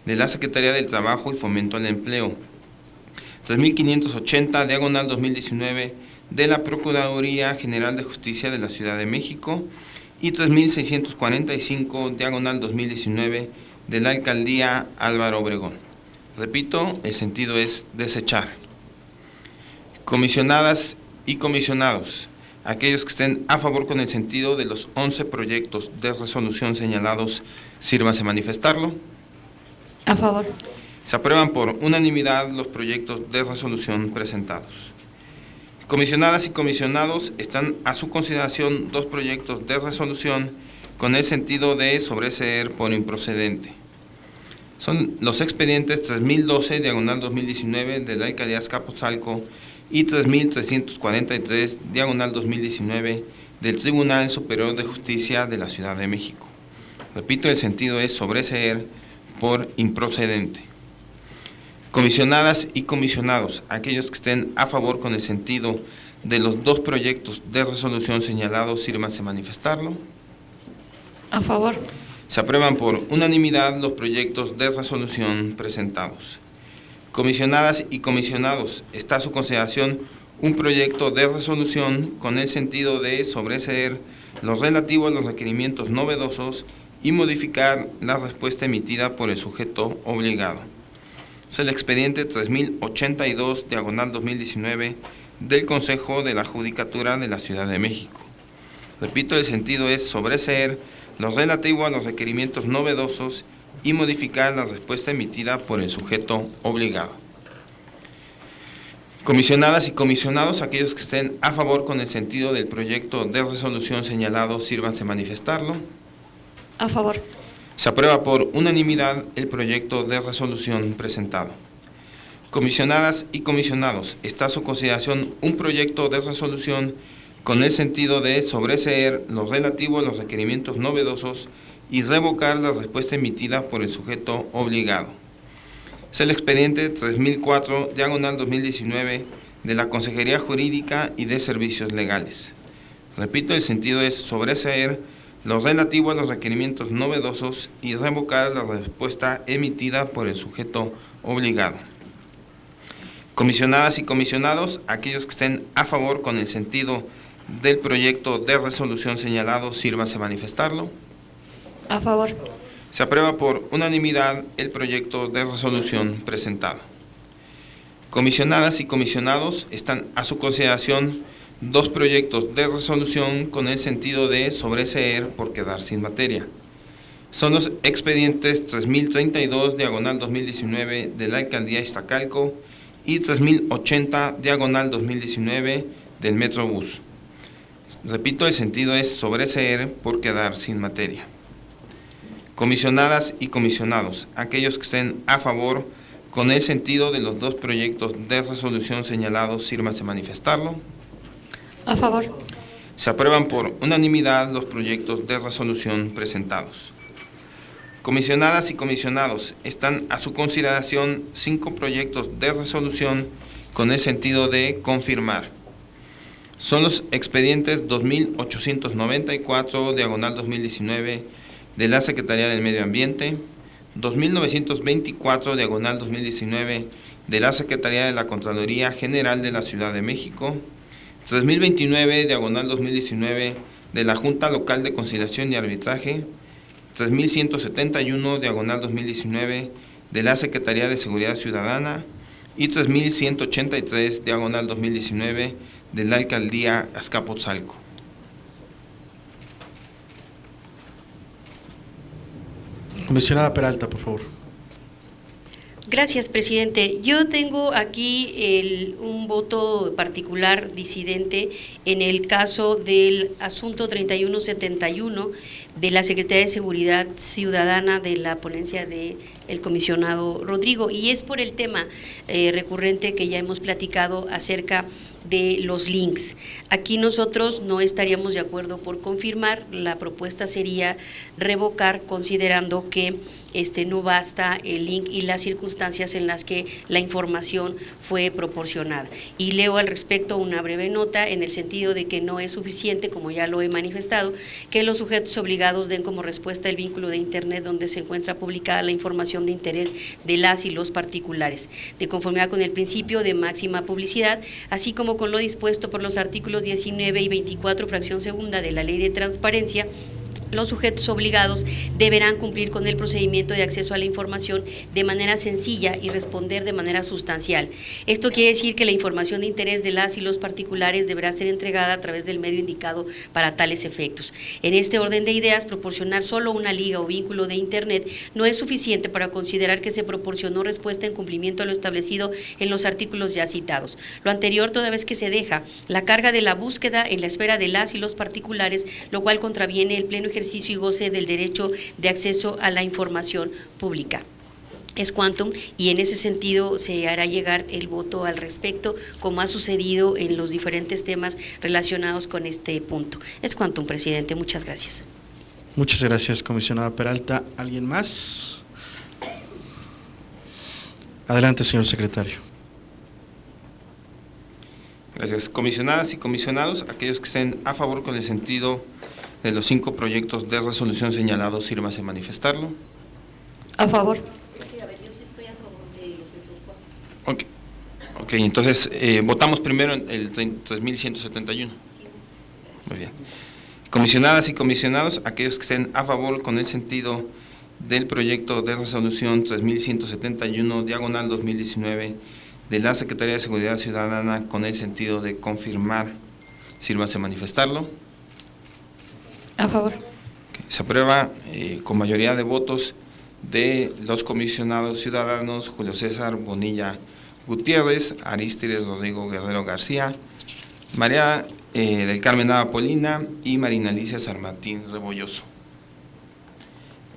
de la Secretaría del Trabajo y Fomento al Empleo. 3580, diagonal 2019, de la Procuraduría General de Justicia de la Ciudad de México. Y 3645, diagonal 2019, de la Alcaldía Álvaro Obregón. Repito, el sentido es desechar. Comisionadas y comisionados, aquellos que estén a favor con el sentido de los 11 proyectos de resolución señalados, sírvanse a manifestarlo. A favor. Se aprueban por unanimidad los proyectos de resolución presentados. Comisionadas y comisionados, están a su consideración dos proyectos de resolución con el sentido de sobreseer por improcedente. Son los expedientes 3012, diagonal 2019, de la Alcaldía Azcapotzalco y 3343, diagonal 2019, del Tribunal Superior de Justicia de la Ciudad de México. Repito, el sentido es sobreseer por improcedente. Comisionadas y comisionados, aquellos que estén a favor con el sentido de los dos proyectos de resolución señalados, sírvanse a manifestarlo. A favor. Se aprueban por unanimidad los proyectos de resolución presentados. Comisionadas y comisionados, está a su consideración un proyecto de resolución con el sentido de sobreseer lo relativo a los requerimientos novedosos y modificar la respuesta emitida por el sujeto obligado. Es el expediente 3082, diagonal 2019, del Consejo de la Judicatura de la Ciudad de México. Repito, el sentido es sobreseer lo relativo a los requerimientos novedosos y modificar la respuesta emitida por el sujeto obligado. Comisionadas y comisionados, aquellos que estén a favor con el sentido del proyecto de resolución señalado, sírvanse a manifestarlo. A favor. Se aprueba por unanimidad el proyecto de resolución presentado. Comisionadas y comisionados, está a su consideración un proyecto de resolución con el sentido de sobreseer lo relativo a los requerimientos novedosos y revocar la respuesta emitida por el sujeto obligado. Es el expediente 3004, diagonal 2019, de la Consejería Jurídica y de Servicios Legales. Repito, el sentido es sobreseer lo relativo a los requerimientos novedosos y revocar la respuesta emitida por el sujeto obligado. Comisionadas y comisionados, aquellos que estén a favor con el sentido del proyecto de resolución señalado, sírvanse a manifestarlo. A favor. Se aprueba por unanimidad el proyecto de resolución presentado. Comisionadas y comisionados, están a su consideración dos proyectos de resolución con el sentido de sobreseer por quedar sin materia. Son los expedientes 3032, diagonal 2019, de la Alcaldía Iztacalco y 3080, diagonal 2019, del Metrobús. Repito, el sentido es sobreseer por quedar sin materia. Comisionadas y comisionados, aquellos que estén a favor con el sentido de los dos proyectos de resolución señalados, sírvanse a manifestarlo. A favor. Se aprueban por unanimidad los proyectos de resolución presentados. Comisionadas y comisionados, están a su consideración 5 proyectos de resolución con el sentido de confirmar. Son los expedientes 2894, diagonal 2019, de la Secretaría del Medio Ambiente, 2924, diagonal 2019, de la Secretaría de la Contraloría General de la Ciudad de México, 3029, diagonal 2019, de la Junta Local de Conciliación y Arbitraje, 3171, diagonal 2019, de la Secretaría de Seguridad Ciudadana y 3183, diagonal 2019, de la Alcaldía Azcapotzalco. Comisionada Peralta, por favor. Gracias, presidente. Yo tengo aquí un voto particular disidente en el caso del asunto 3171 de la Secretaría de Seguridad Ciudadana de la ponencia del comisionado Rodrigo, y es por el tema recurrente que ya hemos platicado acerca de los links. Aquí nosotros no estaríamos de acuerdo por confirmar, la propuesta sería revocar considerando que no basta el link y las circunstancias en las que la información fue proporcionada. Y leo al respecto una breve nota en el sentido de que no es suficiente, como ya lo he manifestado, que los sujetos obligados den como respuesta el vínculo de Internet donde se encuentra publicada la información de interés de las y los particulares, de conformidad con el principio de máxima publicidad, así como con lo dispuesto por los artículos 19 y 24, fracción segunda de la Ley de Transparencia. Los sujetos obligados deberán cumplir con el procedimiento de acceso a la información de manera sencilla y responder de manera sustancial. Esto quiere decir que la información de interés de las y los particulares deberá ser entregada a través del medio indicado para tales efectos. En este orden de ideas, proporcionar solo una liga o vínculo de Internet no es suficiente para considerar que se proporcionó respuesta en cumplimiento a lo establecido en los artículos ya citados. Lo anterior, toda vez que se deja la carga de la búsqueda en la esfera de las y los particulares, lo cual contraviene el pleno ejercicio y goce del derecho de acceso a la información pública. Es quantum y en ese sentido se hará llegar el voto al respecto, como ha sucedido en los diferentes temas relacionados con este punto. Es quantum, presidente. Muchas gracias. Muchas gracias, comisionada Peralta. ¿Alguien más? Adelante, señor secretario. Gracias. Comisionadas y comisionados, aquellos que estén a favor con el sentido de los 5 proyectos de resolución señalados, sírvase a manifestarlo. A favor. Ok, entonces votamos primero el 3171. Muy bien. Comisionadas y comisionados, aquellos que estén a favor con el sentido del proyecto de resolución 3171, diagonal 2019, de la Secretaría de Seguridad Ciudadana con el sentido de confirmar, sírvase a manifestarlo. A favor. Se aprueba con mayoría de votos de los comisionados ciudadanos Julio César Bonilla Gutiérrez, Arístides Rodrigo Guerrero García, María del Carmen Nava Polina y Marina Alicia San Martín Rebolloso.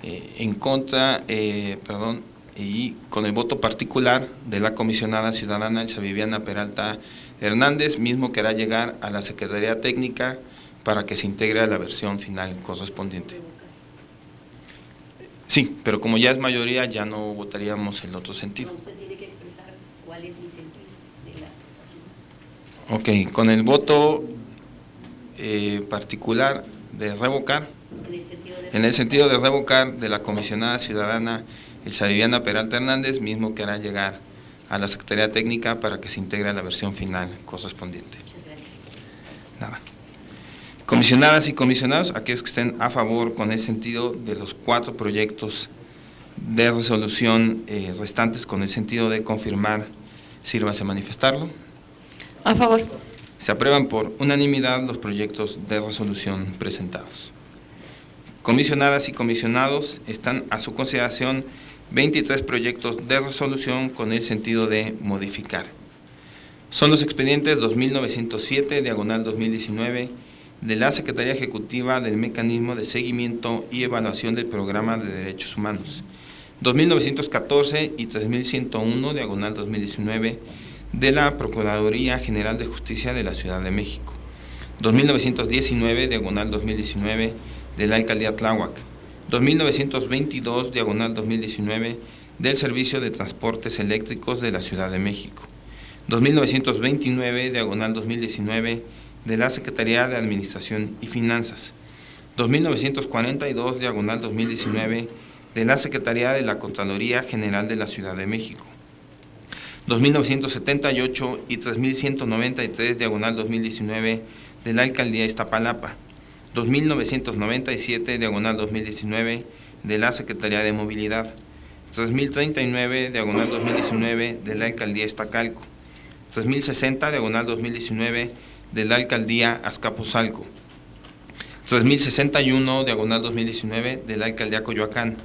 En contra, y con el voto particular de la comisionada ciudadana Elsa Viviana Peralta Hernández, mismo que hará llegar a la Secretaría Técnica para que se integre a la versión final correspondiente. Sí, pero como ya es mayoría, ya no votaríamos en el otro sentido. Usted tiene que expresar cuál es mi sentido de la votación. Ok, con el voto particular de revocar, en el sentido de revocar de la comisionada ciudadana Elsa Viviana Peralta Hernández, mismo que hará llegar a la Secretaría Técnica para que se integre a la versión final correspondiente. Muchas gracias. Nada. Comisionadas y comisionados, aquellos que estén a favor con el sentido de los 4 proyectos de resolución restantes con el sentido de confirmar, sírvase a manifestarlo. A favor. Se aprueban por unanimidad los proyectos de resolución presentados. Comisionadas y comisionados, están a su consideración 23 proyectos de resolución con el sentido de modificar. Son los expedientes 2907, diagonal 2019, de la Secretaría Ejecutiva del Mecanismo de Seguimiento y Evaluación del Programa de Derechos Humanos, 2914 y 3101, diagonal 2019, de la Procuraduría General de Justicia de la Ciudad de México, 2919, diagonal 2019, de la Alcaldía Tláhuac, 2922, diagonal 2019, del Servicio de Transportes Eléctricos de la Ciudad de México, 2929, diagonal 2019, de la Secretaría de Administración y Finanzas, 2942, diagonal 2019, de la Secretaría de la Contraloría General de la Ciudad de México, 2978 y 3193, diagonal 2019, de la Alcaldía Iztapalapa, 2997, diagonal 2019, de la Secretaría de Movilidad, 3039, diagonal 2019, de la Alcaldía Iztacalco, 3060, diagonal 2019, de la Alcaldía Azcapotzalco, 3061, diagonal 2019, de la Alcaldía Coyoacán,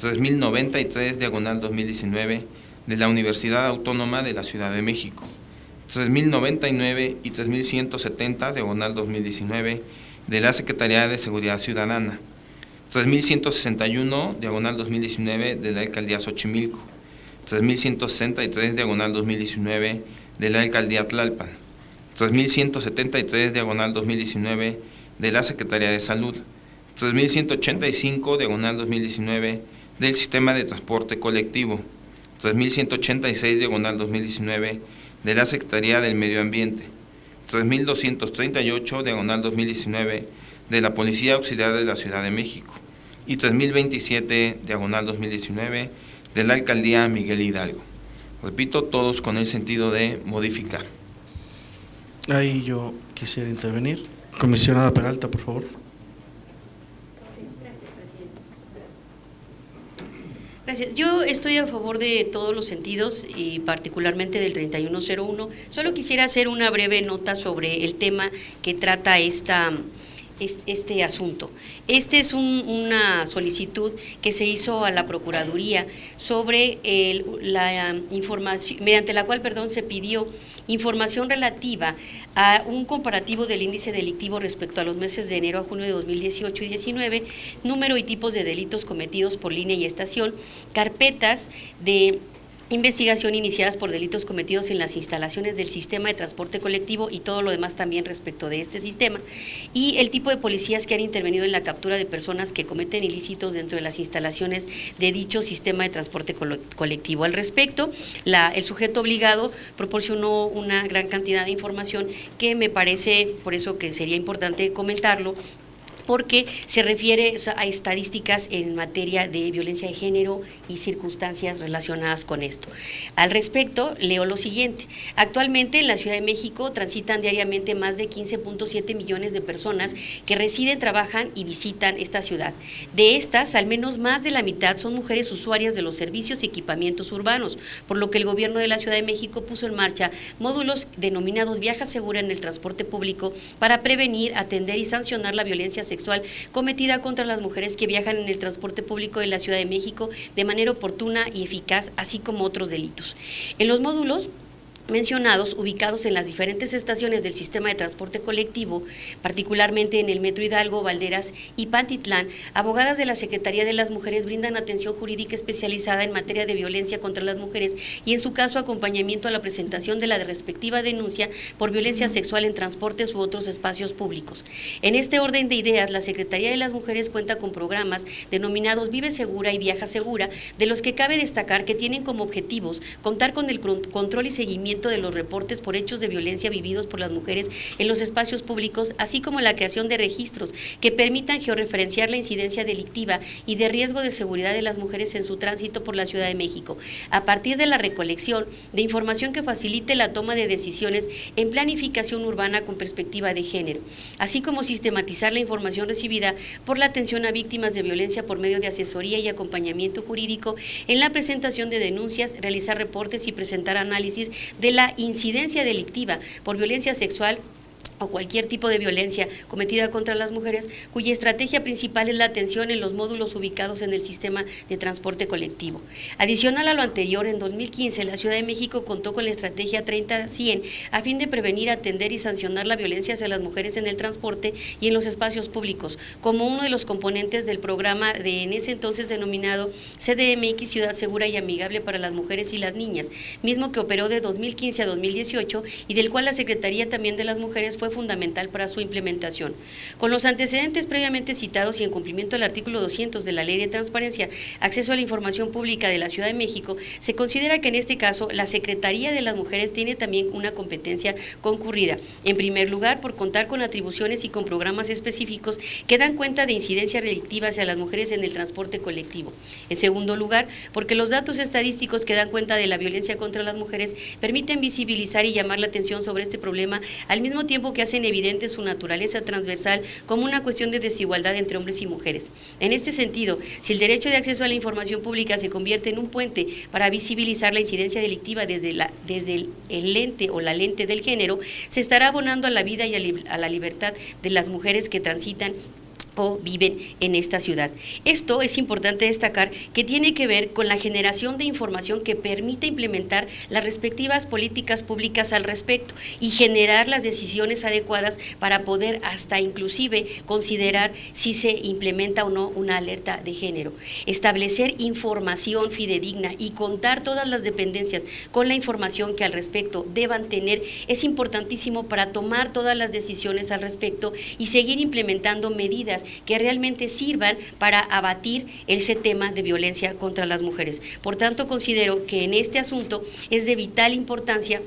3093, diagonal 2019, de la Universidad Autónoma de la Ciudad de México, 3099 y 3170, diagonal 2019, de la Secretaría de Seguridad Ciudadana, 3161, diagonal 2019, de la Alcaldía Xochimilco, 3163, diagonal 2019, de la Alcaldía Tlalpan, 3173/2019 de la Secretaría de Salud, 3185/2019 del Sistema de Transporte Colectivo, 3186/2019 de la Secretaría del Medio Ambiente, 3238/2019 de la Policía Auxiliar de la Ciudad de México y 3027/2019 de la Alcaldía Miguel Hidalgo. Repito, todos con el sentido de modificar. Ahí yo quisiera intervenir. Comisionada Peralta, por favor. Gracias. Yo estoy a favor de todos los sentidos y particularmente del 3101. Solo quisiera hacer una breve nota sobre el tema que trata este asunto. Este es una solicitud que se hizo a la Procuraduría sobre la información, mediante la cual, se pidió información relativa a un comparativo del índice delictivo respecto a los meses de enero a junio de 2018 y 19, número y tipos de delitos cometidos por línea y estación, carpetas de investigación iniciadas por delitos cometidos en las instalaciones del sistema de transporte colectivo y todo lo demás también respecto de este sistema, y el tipo de policías que han intervenido en la captura de personas que cometen ilícitos dentro de las instalaciones de dicho sistema de transporte colectivo. Al respecto, el sujeto obligado proporcionó una gran cantidad de información que me parece, por eso que sería importante comentarlo, porque se refiere a estadísticas en materia de violencia de género y circunstancias relacionadas con esto. Al respecto, leo lo siguiente. Actualmente en la Ciudad de México transitan diariamente más de 15.7 millones de personas que residen, trabajan y visitan esta ciudad. De estas, al menos más de la mitad son mujeres usuarias de los servicios y equipamientos urbanos, por lo que el gobierno de la Ciudad de México puso en marcha módulos denominados Viaja Segura en el transporte público para prevenir, atender y sancionar la violencia sexual cometida contra las mujeres que viajan en el transporte público de la Ciudad de México de manera oportuna y eficaz, así como otros delitos. En los módulos mencionados, ubicados en las diferentes estaciones del sistema de transporte colectivo, particularmente en el Metro Hidalgo, Valderas y Pantitlán, abogadas de la Secretaría de las Mujeres brindan atención jurídica especializada en materia de violencia contra las mujeres y, en su caso, acompañamiento a la presentación de la respectiva denuncia por violencia sexual en transportes u otros espacios públicos. En este orden de ideas, la Secretaría de las Mujeres cuenta con programas denominados Vive Segura y Viaja Segura, de los que cabe destacar que tienen como objetivos contar con el control y seguimiento de los reportes por hechos de violencia vividos por las mujeres en los espacios públicos, así como la creación de registros que permitan georreferenciar la incidencia delictiva y de riesgo de seguridad de las mujeres en su tránsito por la Ciudad de México, a partir de la recolección de información que facilite la toma de decisiones en planificación urbana con perspectiva de género, así como sistematizar la información recibida por la atención a víctimas de violencia por medio de asesoría y acompañamiento jurídico en la presentación de denuncias, realizar reportes y presentar análisis de la incidencia delictiva por violencia sexual o cualquier tipo de violencia cometida contra las mujeres, cuya estrategia principal es la atención en los módulos ubicados en el sistema de transporte colectivo. Adicional a lo anterior, en 2015 la Ciudad de México contó con la estrategia 30-100 a fin de prevenir, atender y sancionar la violencia hacia las mujeres en el transporte y en los espacios públicos, como uno de los componentes del programa en ese entonces denominado CDMX Ciudad Segura y Amigable para las Mujeres y las Niñas, mismo que operó de 2015 a 2018 y del cual la Secretaría también de las Mujeres fue fundamental para su implementación. Con los antecedentes previamente citados y en cumplimiento del artículo 200 de la Ley de Transparencia, Acceso a la Información Pública de la Ciudad de México, se considera que en este caso la Secretaría de las Mujeres tiene también una competencia concurrida. En primer lugar, por contar con atribuciones y con programas específicos que dan cuenta de incidencia delictiva hacia las mujeres en el transporte colectivo. En segundo lugar, porque los datos estadísticos que dan cuenta de la violencia contra las mujeres permiten visibilizar y llamar la atención sobre este problema, al mismo tiempo que hacen evidente su naturaleza transversal como una cuestión de desigualdad entre hombres y mujeres. En este sentido, si el derecho de acceso a la información pública se convierte en un puente para visibilizar la incidencia delictiva desde el lente o la lente del género, se estará abonando a la vida y a la libertad de las mujeres que transitan o viven en esta ciudad. Esto es importante destacar que tiene que ver con la generación de información que permite implementar las respectivas políticas públicas al respecto y generar las decisiones adecuadas para poder hasta inclusive considerar si se implementa o no una alerta de género. Establecer información fidedigna y contar todas las dependencias con la información que al respecto deban tener es importantísimo para tomar todas las decisiones al respecto y seguir implementando medidas que realmente sirvan para abatir ese tema de violencia contra las mujeres. Por tanto, considero que en este asunto es de vital importancia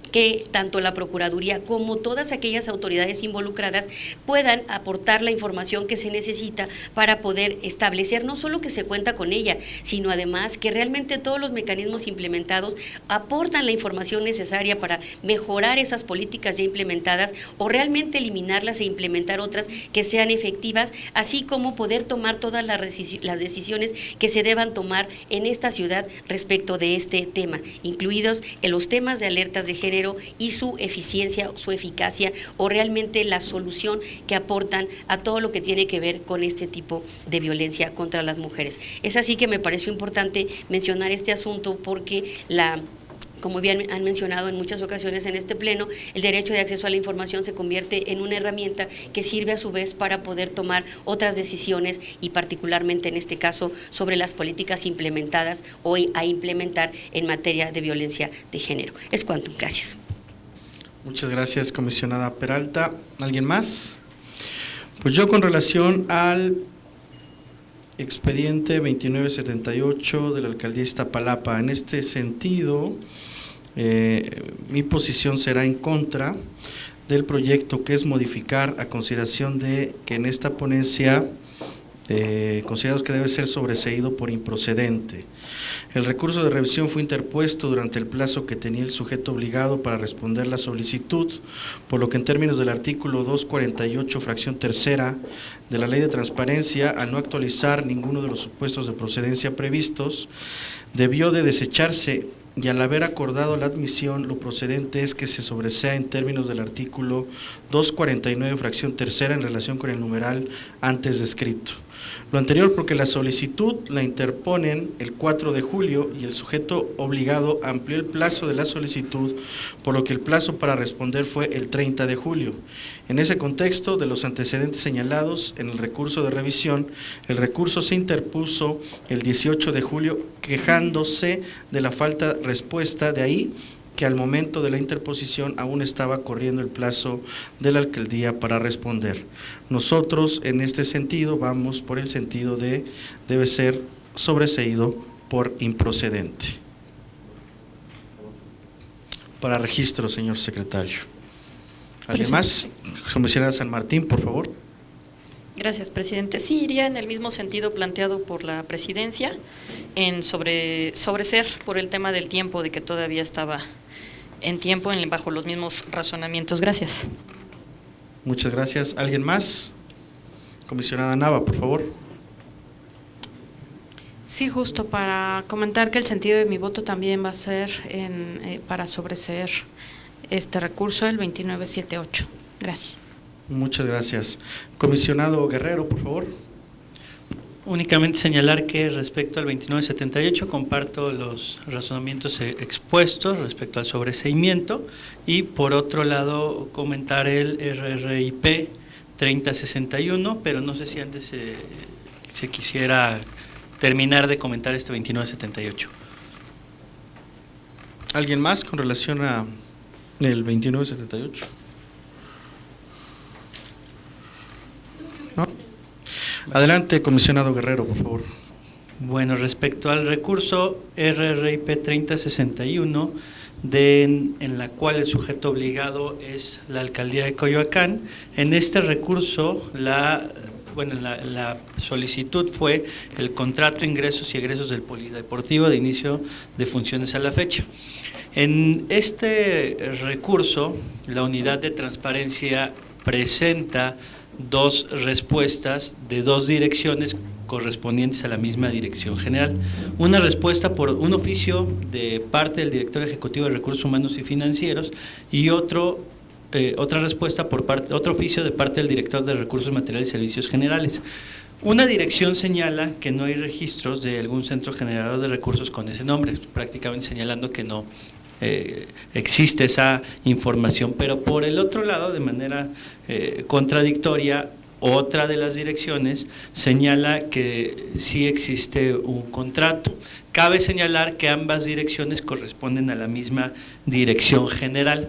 que tanto la Procuraduría como todas aquellas autoridades involucradas puedan aportar la información que se necesita para poder establecer no solo que se cuenta con ella, sino además que realmente todos los mecanismos implementados aportan la información necesaria para mejorar esas políticas ya implementadas o realmente eliminarlas e implementar otras que sean efectivas, así como poder tomar todas las decisiones que se deban tomar en esta ciudad respecto de este tema, incluidos en los temas de alertas de género y su eficiencia, su eficacia o realmente la solución que aportan a todo lo que tiene que ver con este tipo de violencia contra las mujeres. Es así que me pareció importante mencionar este asunto porque como bien han mencionado en muchas ocasiones en este pleno, el derecho de acceso a la información se convierte en una herramienta que sirve a su vez para poder tomar otras decisiones y particularmente en este caso sobre las políticas implementadas o a implementar en materia de violencia de género. Es cuanto. Gracias. Muchas gracias, comisionada Peralta. ¿Alguien más? Pues yo con relación al expediente 2978 de la Alcaldía de Iztapalapa, en este sentido, mi posición será en contra del proyecto, que es modificar a consideración de que en esta ponencia consideramos que debe ser sobreseído por improcedente. El recurso de revisión fue interpuesto durante el plazo que tenía el sujeto obligado para responder la solicitud, por lo que en términos del artículo 248, fracción tercera de la Ley de Transparencia, al no actualizar ninguno de los supuestos de procedencia previstos, debió de desecharse, y al haber acordado la admisión, lo procedente es que se sobresea en términos del artículo 249, fracción tercera, en relación con el numeral antes descrito. Lo anterior porque la solicitud la interponen el 4 de julio y el sujeto obligado amplió el plazo de la solicitud, por lo que el plazo para responder fue el 30 de julio. En ese contexto, de los antecedentes señalados en el recurso de revisión, el recurso se interpuso el 18 de julio quejándose de la falta de respuesta, de ahí que al momento de la interposición aún estaba corriendo el plazo de la alcaldía para responder. Nosotros en este sentido vamos por el sentido de debe ser sobreseído por improcedente. Para registro, señor secretario. ¿Alguien más? Comisionada San Martín, por favor. Gracias, presidente. Sí, iría en el mismo sentido planteado por la presidencia, en sobreseer por el tema del tiempo, de que todavía estaba en tiempo, bajo los mismos razonamientos. Gracias. Muchas gracias. ¿Alguien más? Comisionada Nava, por favor. Sí, justo para comentar que el sentido de mi voto también va a ser para sobreseer este recurso, el 2978. Gracias. Muchas gracias. Comisionado Guerrero, por favor. Únicamente señalar que respecto al 2978 comparto los razonamientos expuestos respecto al sobreseimiento y por otro lado comentar el RRIP 3061, pero no sé si antes se quisiera terminar de comentar este 2978. ¿Alguien más con relación a el 2978? ¿No? Adelante, comisionado Guerrero, por favor. Bueno, respecto al recurso RRIP 3061, en la cual el sujeto obligado es la Alcaldía de Coyoacán, en este recurso la solicitud fue el contrato ingresos y egresos del polideportivo de inicio de funciones a la fecha. En este recurso, la unidad de transparencia presenta dos respuestas de dos direcciones correspondientes a la misma dirección general. Una respuesta por un oficio de parte del director ejecutivo de Recursos Humanos y Financieros y otro otra respuesta por parte, otro oficio de parte del director de Recursos Materiales y Servicios Generales. Una dirección señala que no hay registros de algún centro generador de recursos con ese nombre, prácticamente señalando que no existe esa información, pero por el otro lado, de manera contradictoria, otra de las direcciones señala que sí existe un contrato. Cabe señalar que ambas direcciones corresponden a la misma dirección general.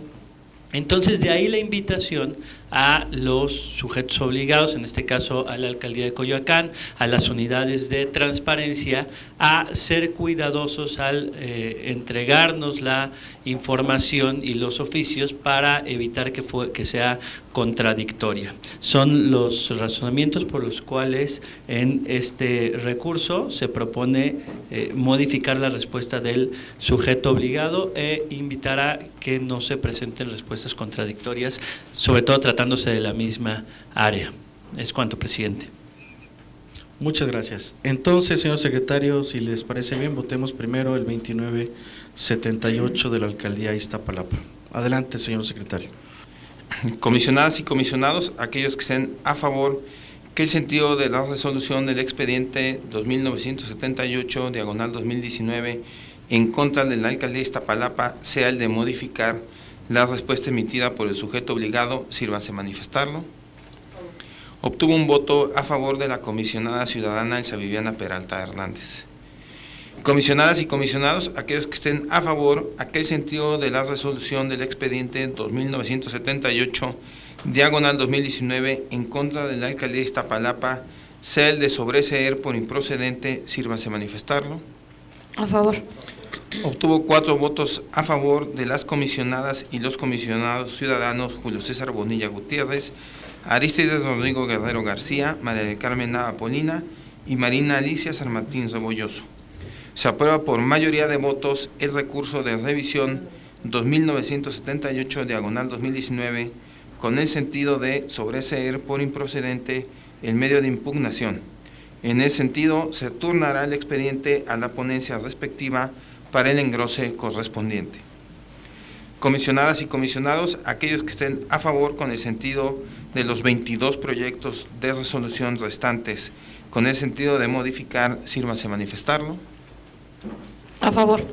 Entonces, de ahí la invitación a los sujetos obligados, en este caso a la Alcaldía de Coyoacán, a las unidades de transparencia, a ser cuidadosos al entregarnos la información y los oficios para evitar que sea contradictoria. Son los razonamientos por los cuales en este recurso se propone modificar la respuesta del sujeto obligado e invitar a que no se presenten respuestas contradictorias, sobre todo tratándose de la misma área. Es cuanto, presidente. Muchas gracias. Entonces, señor secretario, si les parece bien, votemos primero el 2978 de la Alcaldía Iztapalapa. Adelante, señor secretario. Comisionadas y comisionados, aquellos que estén a favor que el sentido de la resolución del expediente 2978/2019 en contra de la Alcaldía Iztapalapa sea el de modificar la respuesta emitida por el sujeto obligado, sírvanse manifestarlo. Obtuvo un voto a favor de la comisionada ciudadana Elsa Viviana Peralta Hernández. Comisionadas y comisionados, aquellos que estén a favor, aquel sentido de la resolución del expediente 2978/2019 en contra de la Alcaldía de Iztapalapa, sea el de sobreseer por improcedente, sírvanse manifestarlo. A favor. Obtuvo 4 votos a favor de las comisionadas y los comisionados ciudadanos Julio César Bonilla Gutiérrez, Arístides Rodrigo Guerrero García, María del Carmen Nava Polina y Marina Alicia San Martín Rebolloso. Se aprueba por mayoría de votos el recurso de revisión 2978/2019 con el sentido de sobreseer por improcedente el medio de impugnación. En ese sentido, se turnará el expediente a la ponencia respectiva para el engrose correspondiente. Comisionadas y comisionados, aquellos que estén a favor con el sentido de los 22 proyectos de resolución restantes, con el sentido de modificar, sírvanse manifestarlo. A favor.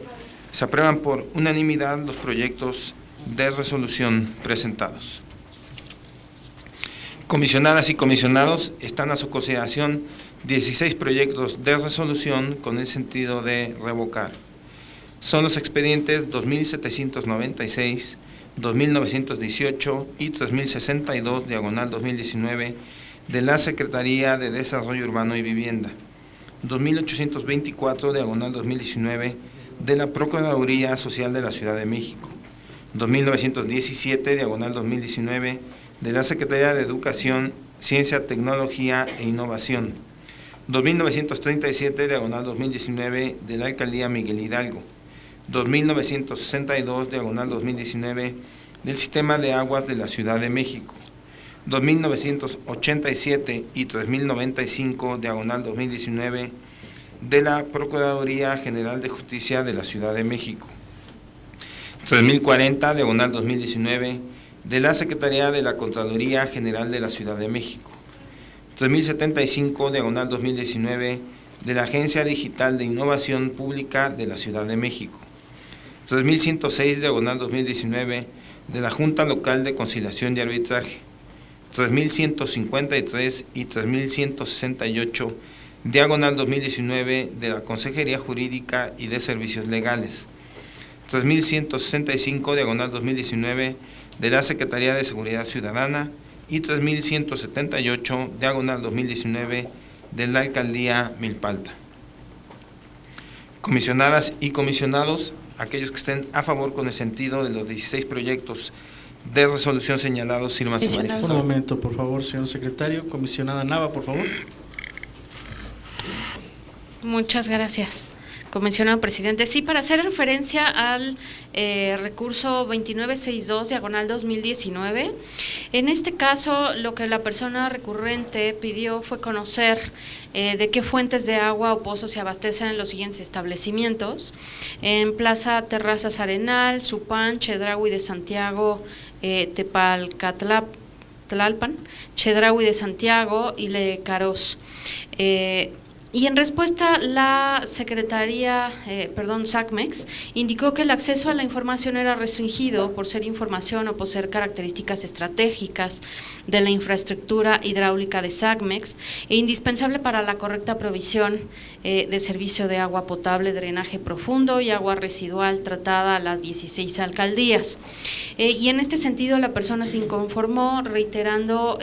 Se aprueban por unanimidad los proyectos de resolución presentados. Comisionadas y comisionados, están a su consideración 16 proyectos de resolución con el sentido de revocar. Son los expedientes 2796, 2918 y 3062/2019 de la Secretaría de Desarrollo Urbano y Vivienda, 2824/2019 de la Procuraduría Social de la Ciudad de México, 2917/2019 de la Secretaría de Educación, Ciencia, Tecnología e Innovación, 2937/2019 de la Alcaldía Miguel Hidalgo, 2962/2019 del Sistema de Aguas de la Ciudad de México, 2987 y 3095/2019 de la Procuraduría General de Justicia de la Ciudad de México, 3040/2019 de la Secretaría de la Contraloría General de la Ciudad de México, 3075/2019 de la Agencia Digital de Innovación Pública de la Ciudad de México, 3106/2019 de la Junta Local de Conciliación y Arbitraje, 3153 y 3168/2019 de la Consejería Jurídica y de Servicios Legales, 3165/2019 de la Secretaría de Seguridad Ciudadana y 3178/2019 de la Alcaldía Milpalta. Comisionadas y comisionados, aquellos que estén a favor con el sentido de los 16 proyectos de resolución señalados, sírvanse manifestar. Un momento, por favor, señor secretario. Comisionada Nava, por favor. Muchas gracias, comisionado presidente. Sí, para hacer referencia al recurso 2962/2019, en este caso lo que la persona recurrente pidió fue conocer de qué fuentes de agua o pozos se abastecen en los siguientes establecimientos: en Plaza Terrazas Arenal, Supán, Chedraui de Santiago, Tepalcatlalpan, Chedraui de Santiago y Lecaros. Y en respuesta, la Secretaría, SACMEX, indicó que el acceso a la información era restringido por ser información o por ser características estratégicas de la infraestructura hidráulica de SACMEX e indispensable para la correcta provisión de servicio de agua potable, drenaje profundo y agua residual tratada a las 16 alcaldías. Y en este sentido, la persona se inconformó, reiterando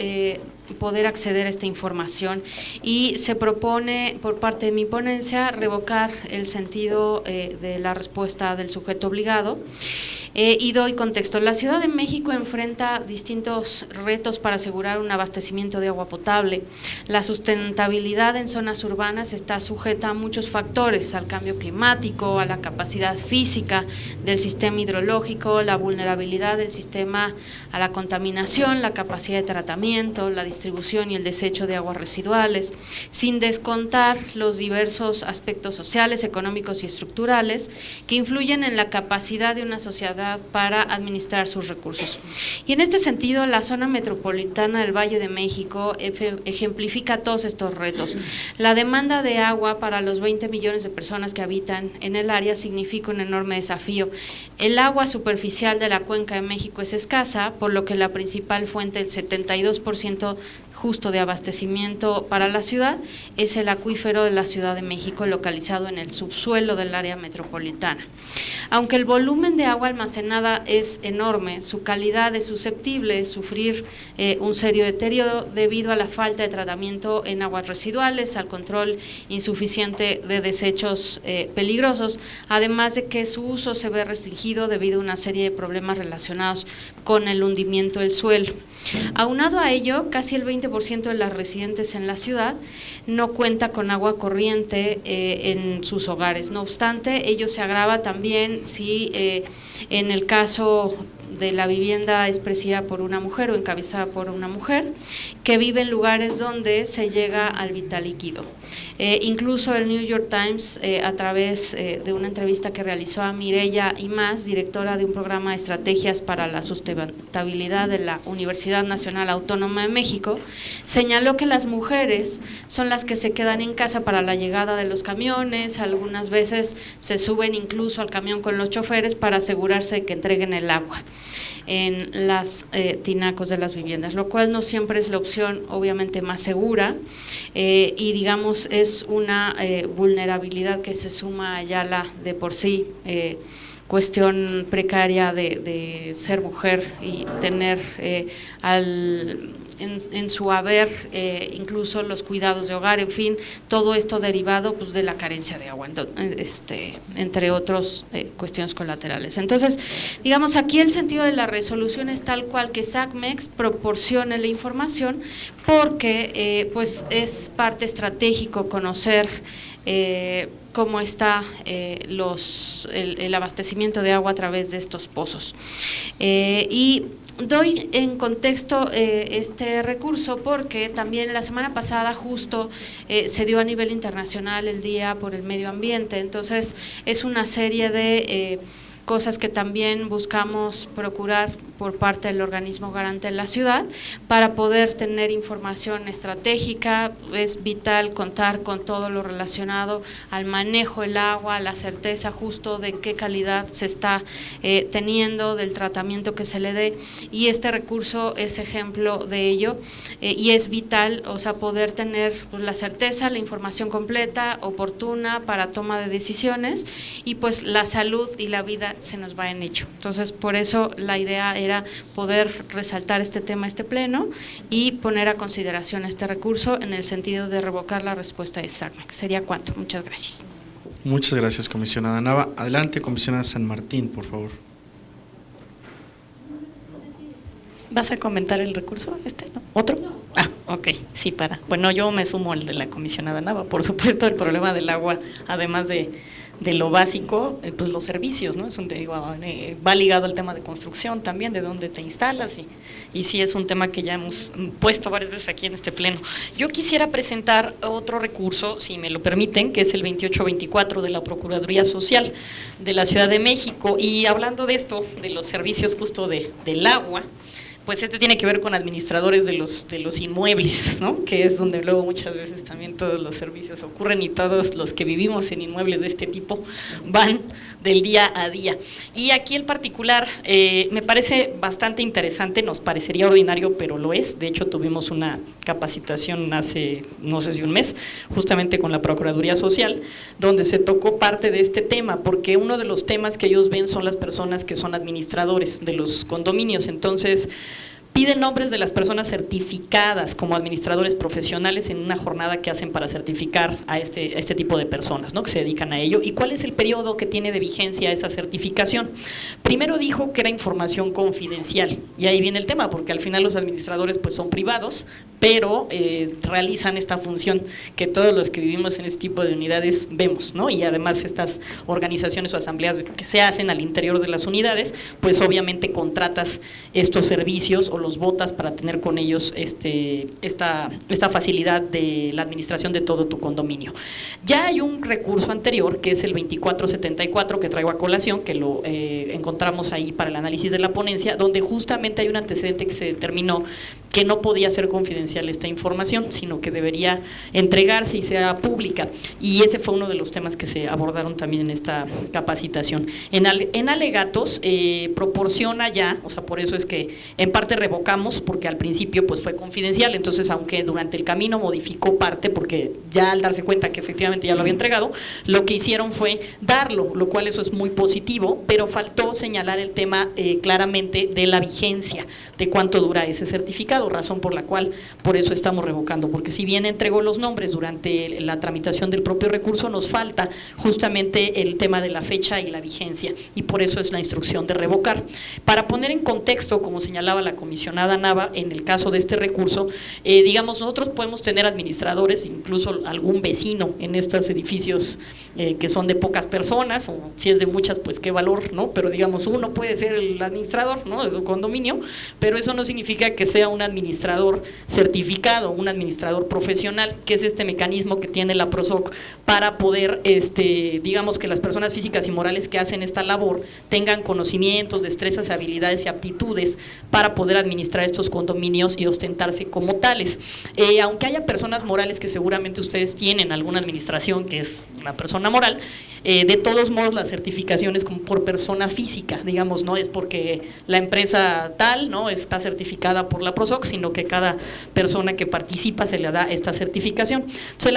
poder acceder a esta información, y se propone por parte de mi ponencia revocar el sentido de la respuesta del sujeto obligado. Y doy contexto. La Ciudad de México enfrenta distintos retos para asegurar un abastecimiento de agua potable. La sustentabilidad en zonas urbanas está sujeta a muchos factores, al cambio climático, a la capacidad física del sistema hidrológico, la vulnerabilidad del sistema a la contaminación, la capacidad de tratamiento, la distribución y el desecho de aguas residuales, sin descontar los diversos aspectos sociales, económicos y estructurales que influyen en la capacidad de una sociedad para administrar sus recursos. Y en este sentido, la zona metropolitana del Valle de México ejemplifica todos estos retos. La demanda de agua para los 20 millones de personas que habitan en el área significa un enorme desafío. El agua superficial de la Cuenca de México es escasa, por lo que la principal fuente, el 72% justo de abastecimiento para la ciudad, es el acuífero de la Ciudad de México, localizado en el subsuelo del área metropolitana. Aunque el volumen de agua almacenada es enorme, su calidad es susceptible de sufrir un serio deterioro debido a la falta de tratamiento en aguas residuales, al control insuficiente de desechos peligrosos, además de que su uso se ve restringido debido a una serie de problemas relacionados con el hundimiento del suelo. Aunado a ello, casi el 20% de las residentes en la ciudad no cuenta con agua corriente en sus hogares. No obstante, ello se agrava también si en el caso de la vivienda es presidida por una mujer o encabezada por una mujer que vive en lugares donde se llega al vital líquido. Incluso el New York Times, a través de una entrevista que realizó a Mireya Imaz, directora de un programa de estrategias para la sustentabilidad de la Universidad Nacional Autónoma de México, señaló que las mujeres son las que se quedan en casa para la llegada de los camiones, algunas veces se suben incluso al camión con los choferes para asegurarse de que entreguen el agua en las tinacos de las viviendas, lo cual no siempre es la opción obviamente más segura, y digamos es una vulnerabilidad que se suma a ya la de por sí cuestión precaria de ser mujer y tener en su haber incluso los cuidados de hogar, en fin, todo esto derivado pues de la carencia de agua, entre otras cuestiones colaterales. Entonces, digamos, aquí el sentido de la resolución es tal cual que SACMEX proporcione la información, porque pues es parte estratégico conocer cómo está el abastecimiento de agua a través de estos pozos. Y doy en contexto este recurso porque también la semana pasada justo se dio a nivel internacional el Día por el Medio Ambiente, entonces es una serie de cosas que también buscamos procurar por parte del organismo garante de la ciudad para poder tener información estratégica. Es vital contar con todo lo relacionado al manejo del agua, la certeza justo de qué calidad se está teniendo, del tratamiento que se le dé, y este recurso es ejemplo de ello, y es vital, o sea, poder tener pues, la certeza, la información completa, oportuna para toma de decisiones, y pues la salud y la vida se nos va en hecho. Entonces, por eso la idea era poder resaltar este tema, este pleno, y poner a consideración este recurso en el sentido de revocar la respuesta de SACMEX. Sería cuanto. Muchas gracias. Muchas gracias, comisionada Nava. Adelante, comisionada San Martín, por favor. ¿Vas a comentar el recurso no? ¿Otro? Ah, ok, sí, Bueno, yo me sumo al de la comisionada Nava, por supuesto, el problema del agua, además de lo básico, pues los servicios, ¿no? Es va ligado al tema de construcción también, de dónde te instalas, y sí es un tema que ya hemos puesto varias veces aquí en este pleno. Yo quisiera presentar otro recurso, si me lo permiten, que es el 2824 de la Procuraduría Social de la Ciudad de México, y hablando de esto, de los servicios justo del agua, pues tiene que ver con administradores de los inmuebles, ¿no? Que es donde luego muchas veces también todos los servicios ocurren y todos los que vivimos en inmuebles de este tipo van del día a día. Y aquí el particular me parece bastante interesante, nos parecería ordinario, pero lo es. De hecho, tuvimos una capacitación hace, no sé si un mes, justamente con la Procuraduría Social, donde se tocó parte de este tema, porque uno de los temas que ellos ven son las personas que son administradores de los condominios. Entonces, piden nombres de las personas certificadas como administradores profesionales en una jornada que hacen para certificar a este tipo de personas, ¿no? Que se dedican a ello. ¿Y cuál es el periodo que tiene de vigencia esa certificación? Primero dijo que era información confidencial, y ahí viene el tema, porque al final los administradores pues son privados, pero realizan esta función que todos los que vivimos en este tipo de unidades vemos, ¿no? Y además estas organizaciones o asambleas que se hacen al interior de las unidades, pues obviamente contratas estos servicios o los votas para tener con ellos esta facilidad de la administración de todo tu condominio. Ya hay un recurso anterior, que es el 2474, que traigo a colación, que lo encontramos ahí para el análisis de la ponencia, donde justamente hay un antecedente que se determinó que no podía ser confidencial esta información, sino que debería entregarse y sea pública, y ese fue uno de los temas que se abordaron también en esta capacitación. En alegatos proporciona ya, o sea, por eso es que en parte revocamos, porque al principio pues fue confidencial, entonces aunque durante el camino modificó parte, porque ya al darse cuenta que efectivamente ya lo había entregado, lo que hicieron fue darlo, lo cual eso es muy positivo, pero faltó señalar el tema claramente de la vigencia, de cuánto dura ese certificado, razón por la cual por eso estamos revocando, porque si bien entregó los nombres durante la tramitación del propio recurso, nos falta justamente el tema de la fecha y la vigencia, y por eso es la instrucción de revocar. Para poner en contexto, como señalaba la comisionada Nava, en el caso de este recurso, digamos, nosotros podemos tener administradores, incluso algún vecino en estos edificios que son de pocas personas, o si es de muchas, pues qué valor, ¿no? Pero digamos, uno puede ser el administrador, ¿no?, de su condominio, pero eso no significa que sea un administrador certificado, un administrador profesional, que es este mecanismo que tiene la PROSOC para poder, digamos, que las personas físicas y morales que hacen esta labor tengan conocimientos, destrezas, habilidades y aptitudes para poder administrar estos condominios y ostentarse como tales. Aunque haya personas morales que seguramente ustedes tienen alguna administración que es una persona moral, de todos modos la certificación es como por persona física, digamos, no es porque la empresa tal, ¿no?, está certificada por la PROSOC, sino que cada persona que participa se le da esta certificación. Entonces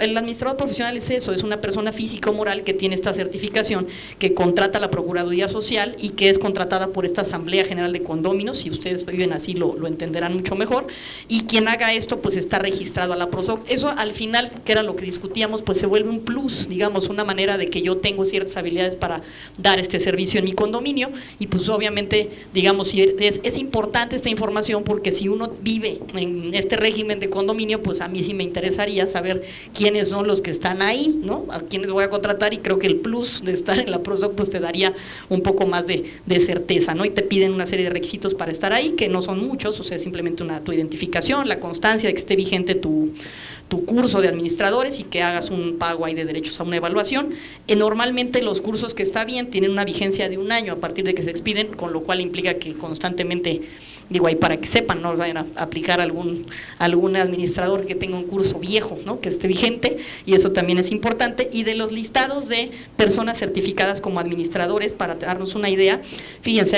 el administrador profesional es eso, es una persona física o moral que tiene esta certificación, que contrata la Procuraduría Social y que es contratada por esta Asamblea General de Condóminos, si ustedes viven así lo entenderán mucho mejor, y quien haga esto pues está registrado a la PROSOC. Eso al final, que era lo que discutíamos, pues se vuelve un plus, digamos, una manera de que yo tengo ciertas habilidades para dar este servicio en mi condominio, y pues obviamente, digamos, es importante esta información, porque si uno vive en este régimen de condominio, pues a mí sí me interesaría saber quiénes son los que están ahí, ¿no?, a quiénes voy a contratar, y creo que el plus de estar en la PROSOC pues te daría un poco más de certeza, ¿no? Y te piden una serie de requisitos para estar ahí, que no son muchos, o sea, simplemente tu identificación, la constancia de que esté vigente tu curso de administradores y que hagas un pago ahí de derechos a una evaluación. Normalmente los cursos que está bien tienen una vigencia de 1 año a partir de que se expiden, con lo cual implica que constantemente, digo ahí para que sepan, no vayan a aplicar algún administrador que tenga un curso viejo, ¿no?, que esté vigente, y eso también es importante. Y de los listados de personas certificadas como administradores, para darnos una idea, fíjense,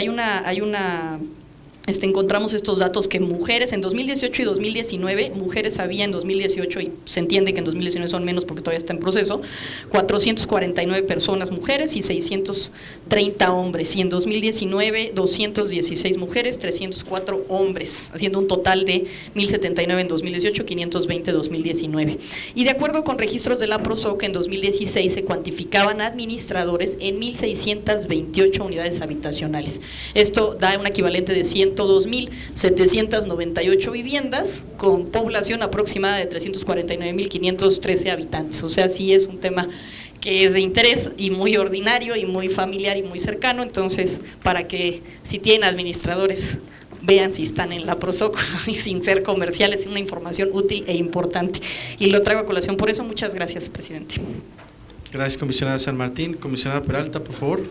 encontramos estos datos que mujeres en 2018 y 2019, mujeres había en 2018, y se entiende que en 2019 son menos porque todavía está en proceso, 449 personas mujeres y 630 hombres, y en 2019 216 mujeres, 304 hombres, haciendo un total de 1079 en 2018, 520 en 2019. Y de acuerdo con registros de la PROSOC, en 2016 se cuantificaban administradores en 1628 unidades habitacionales. Esto da un equivalente de 102.798 viviendas, con población aproximada de 349.513 habitantes. O sea, sí es un tema que es de interés y muy ordinario y muy familiar y muy cercano, entonces para que si tienen administradores vean si están en la Prosoco y sin ser comerciales, es una información útil e importante. Y lo traigo a colación por eso. Muchas gracias, presidente. Gracias, comisionada San Martín. Comisionada Peralta, por favor.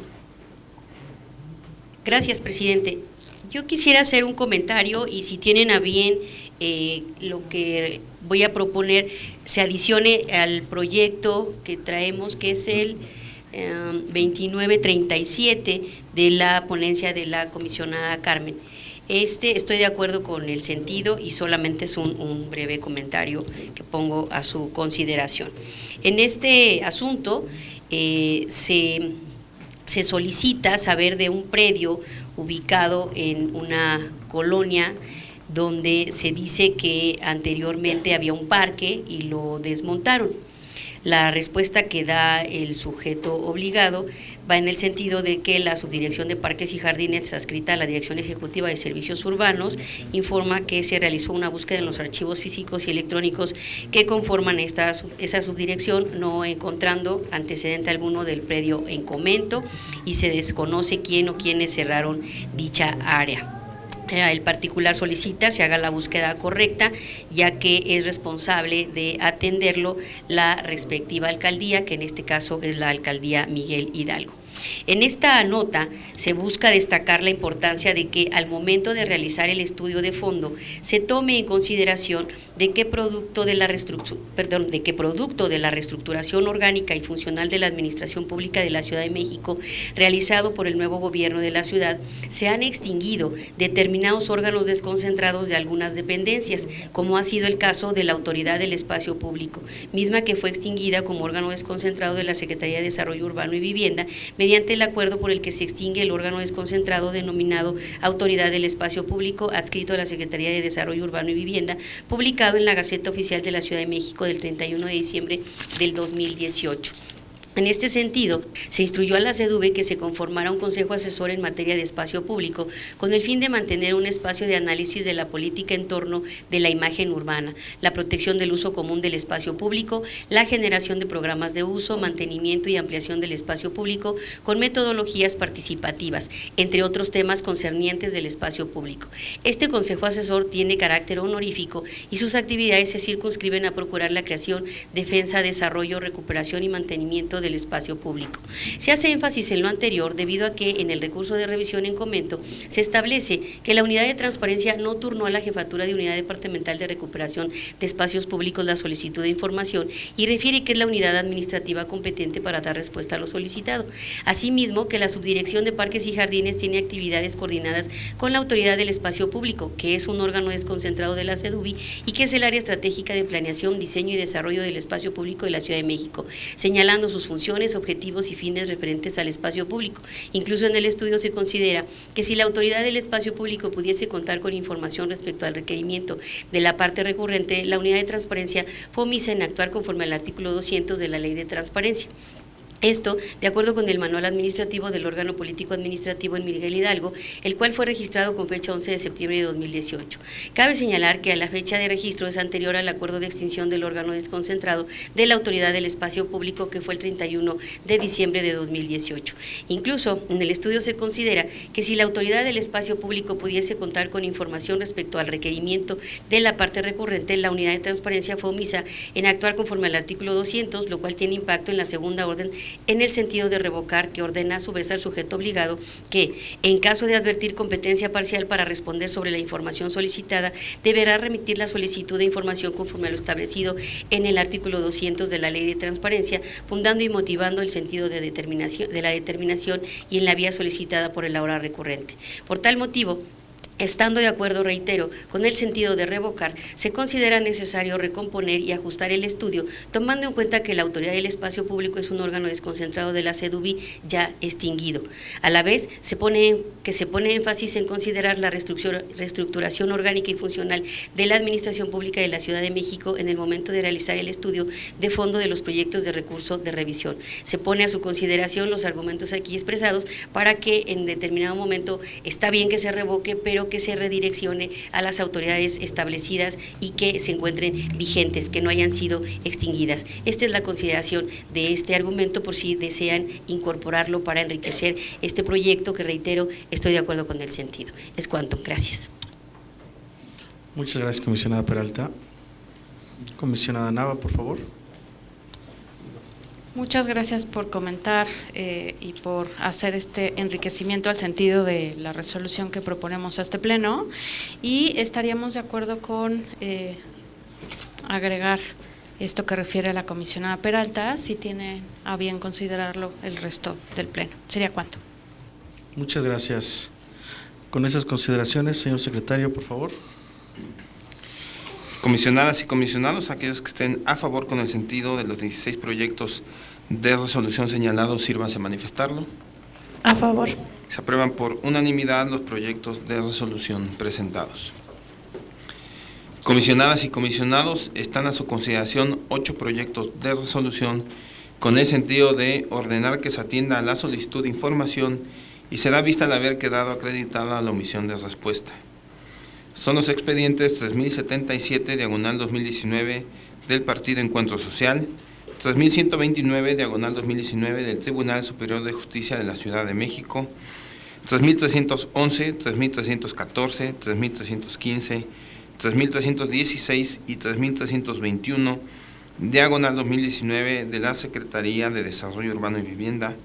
Gracias, presidente. Yo quisiera hacer un comentario y si tienen a bien lo que voy a proponer se adicione al proyecto que traemos, que es el 2937 de la ponencia de la comisionada Carmen. Estoy de acuerdo con el sentido y solamente es un breve comentario que pongo a su consideración. En este asunto se solicita saber de un predio ubicado en una colonia donde se dice que anteriormente había un parque y lo desmontaron. La respuesta que da el sujeto obligado va en el sentido de que la Subdirección de Parques y Jardines, adscrita a la Dirección Ejecutiva de Servicios Urbanos, informa que se realizó una búsqueda en los archivos físicos y electrónicos que conforman esa subdirección, no encontrando antecedente alguno del predio en comento y se desconoce quién o quiénes cerraron dicha área. El particular solicita se haga la búsqueda correcta, ya que es responsable de atenderlo la respectiva alcaldía, que en este caso es la alcaldía Miguel Hidalgo. En esta nota se busca destacar la importancia de que al momento de realizar el estudio de fondo se tome en consideración de que producto de la reestructuración orgánica y funcional de la Administración Pública de la Ciudad de México realizado por el nuevo gobierno de la ciudad, se han extinguido determinados órganos desconcentrados de algunas dependencias, como ha sido el caso de la Autoridad del Espacio Público, misma que fue extinguida como órgano desconcentrado de la Secretaría de Desarrollo Urbano y Vivienda, mediante el acuerdo por el que se extingue el órgano desconcentrado denominado Autoridad del Espacio Público, adscrito a la Secretaría de Desarrollo Urbano y Vivienda, publicado en la Gaceta Oficial de la Ciudad de México del 31 de diciembre del 2018. En este sentido, se instruyó a la SEDUVE que se conformara un consejo asesor en materia de espacio público con el fin de mantener un espacio de análisis de la política en torno de la imagen urbana, la protección del uso común del espacio público, la generación de programas de uso, mantenimiento y ampliación del espacio público con metodologías participativas, entre otros temas concernientes del espacio público. Este consejo asesor tiene carácter honorífico y sus actividades se circunscriben a procurar la creación, defensa, desarrollo, recuperación y mantenimiento del espacio público. Se hace énfasis en lo anterior debido a que en el recurso de revisión en comento se establece que la unidad de transparencia no turnó a la Jefatura de Unidad Departamental de Recuperación de Espacios Públicos la solicitud de información y refiere que es la unidad administrativa competente para dar respuesta a lo solicitado. Asimismo, que la Subdirección de Parques y Jardines tiene actividades coordinadas con la Autoridad del Espacio Público, que es un órgano desconcentrado de la SEDUVI y que es el área estratégica de planeación, diseño y desarrollo del espacio público de la Ciudad de México, señalando sus funciones, objetivos y fines referentes al espacio público. Incluso en el estudio se considera que si la Autoridad del Espacio Público pudiese contar con información respecto al requerimiento de la parte recurrente, la unidad de transparencia fue omisa en actuar conforme al artículo 200 de la Ley de Transparencia. Esto, de acuerdo con el manual administrativo del órgano político administrativo en Miguel Hidalgo, el cual fue registrado con fecha 11 de septiembre de 2018. Cabe señalar que a la fecha de registro es anterior al acuerdo de extinción del órgano desconcentrado de la Autoridad del Espacio Público, que fue el 31 de diciembre de 2018. Incluso, en el estudio se considera que si la Autoridad del Espacio Público pudiese contar con información respecto al requerimiento de la parte recurrente, la unidad de transparencia fue omisa en actuar conforme al artículo 200, lo cual tiene impacto en la segunda orden en el sentido de revocar, que ordena a su vez al sujeto obligado que, en caso de advertir competencia parcial para responder sobre la información solicitada, deberá remitir la solicitud de información conforme a lo establecido en el artículo 200 de la Ley de Transparencia, fundando y motivando el sentido de la determinación y en la vía solicitada por el ahora recurrente. Por tal motivo, estando de acuerdo, reitero, con el sentido de revocar, se considera necesario recomponer y ajustar el estudio, tomando en cuenta que la Autoridad del Espacio Público es un órgano desconcentrado de la SEDUVI ya extinguido. A la vez, se pone énfasis en considerar la reestructuración orgánica y funcional de la Administración Pública de la Ciudad de México en el momento de realizar el estudio de fondo de los proyectos de recurso de revisión. Se pone a su consideración los argumentos aquí expresados para que en determinado momento está bien que se revoque, pero pero que se redireccione a las autoridades establecidas y que se encuentren vigentes, que no hayan sido extinguidas. Esta es la consideración de este argumento por si desean incorporarlo para enriquecer este proyecto, que reitero, estoy de acuerdo con el sentido. Es cuanto. Gracias. Muchas gracias, comisionada Peralta. Comisionada Nava, por favor. Muchas gracias por comentar y por hacer este enriquecimiento al sentido de la resolución que proponemos a este pleno, y estaríamos de acuerdo con agregar esto que refiere a la comisionada Peralta, si tiene a bien considerarlo el resto del pleno. ¿Sería cuánto? Muchas gracias. Con esas consideraciones, señor secretario, por favor. Comisionadas y comisionados, aquellos que estén a favor con el sentido de los 16 proyectos de resolución señalados, sírvanse a manifestarlo. A favor. Se aprueban por unanimidad los proyectos de resolución presentados. Comisionadas y comisionados, están a su consideración 8 proyectos de resolución con el sentido de ordenar que se atienda a la solicitud de información y se da vista al haber quedado acreditada la omisión de respuesta. Son los expedientes 3077, diagonal 2019, del Partido Encuentro Social, 3129, diagonal 2019, del Tribunal Superior de Justicia de la Ciudad de México, 3311, 3314, 3315, 3316 y 3321, diagonal 2019, de la Secretaría de Desarrollo Urbano y Vivienda,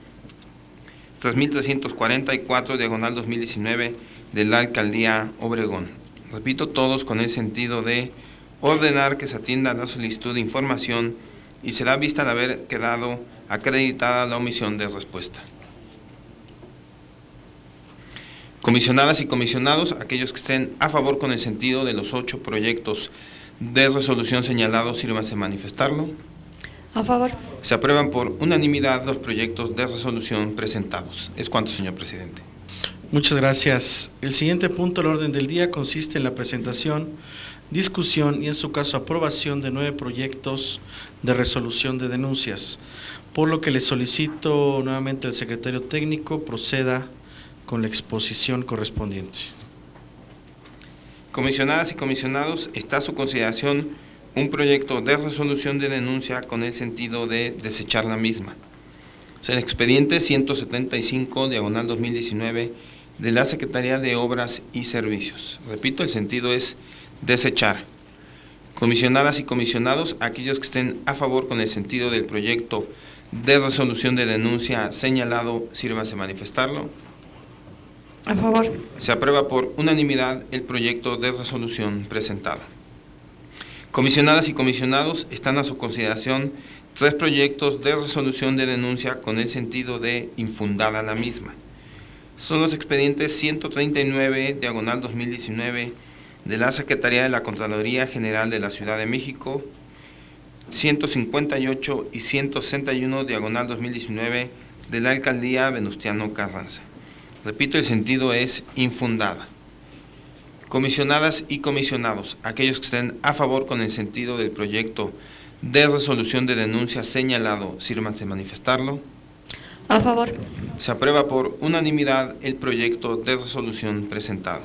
3344, diagonal 2019, de la Alcaldía Obregón. Repito, todos con el sentido de ordenar que se atienda a la solicitud de información y se da vista al haber quedado acreditada la omisión de respuesta. Comisionadas y comisionados, aquellos que estén a favor con el sentido de los 8 proyectos de resolución señalados, sírvanse a manifestarlo. A favor. Se aprueban por unanimidad los proyectos de resolución presentados. Es cuanto, señor presidente. Muchas gracias. El siguiente punto del orden del día consiste en la presentación, discusión y en su caso aprobación de 9 proyectos de resolución de denuncias, por lo que le solicito nuevamente al secretario técnico proceda con la exposición correspondiente. Comisionadas y comisionados, está a su consideración un proyecto de resolución de denuncia con el sentido de desechar la misma. Es el expediente 175, diagonal 2019, de la Secretaría de Obras y Servicios. Repito, el sentido es desechar. Comisionadas y comisionados, aquellos que estén a favor con el sentido del proyecto de resolución de denuncia señalado, sírvanse a manifestarlo. A favor. Se aprueba por unanimidad el proyecto de resolución presentado. Comisionadas y comisionados, están a su consideración 3 proyectos de resolución de denuncia con el sentido de infundada la misma. Son los expedientes 139, diagonal 2019, de la Secretaría de la Contraloría General de la Ciudad de México, 158 y 161, diagonal 2019, de la Alcaldía Venustiano Carranza. Repito, el sentido es infundada. Comisionadas y comisionados, aquellos que estén a favor con el sentido del proyecto de resolución de denuncia señalado, sírvanse a manifestarlo. A favor. Se aprueba por unanimidad el proyecto de resolución presentado.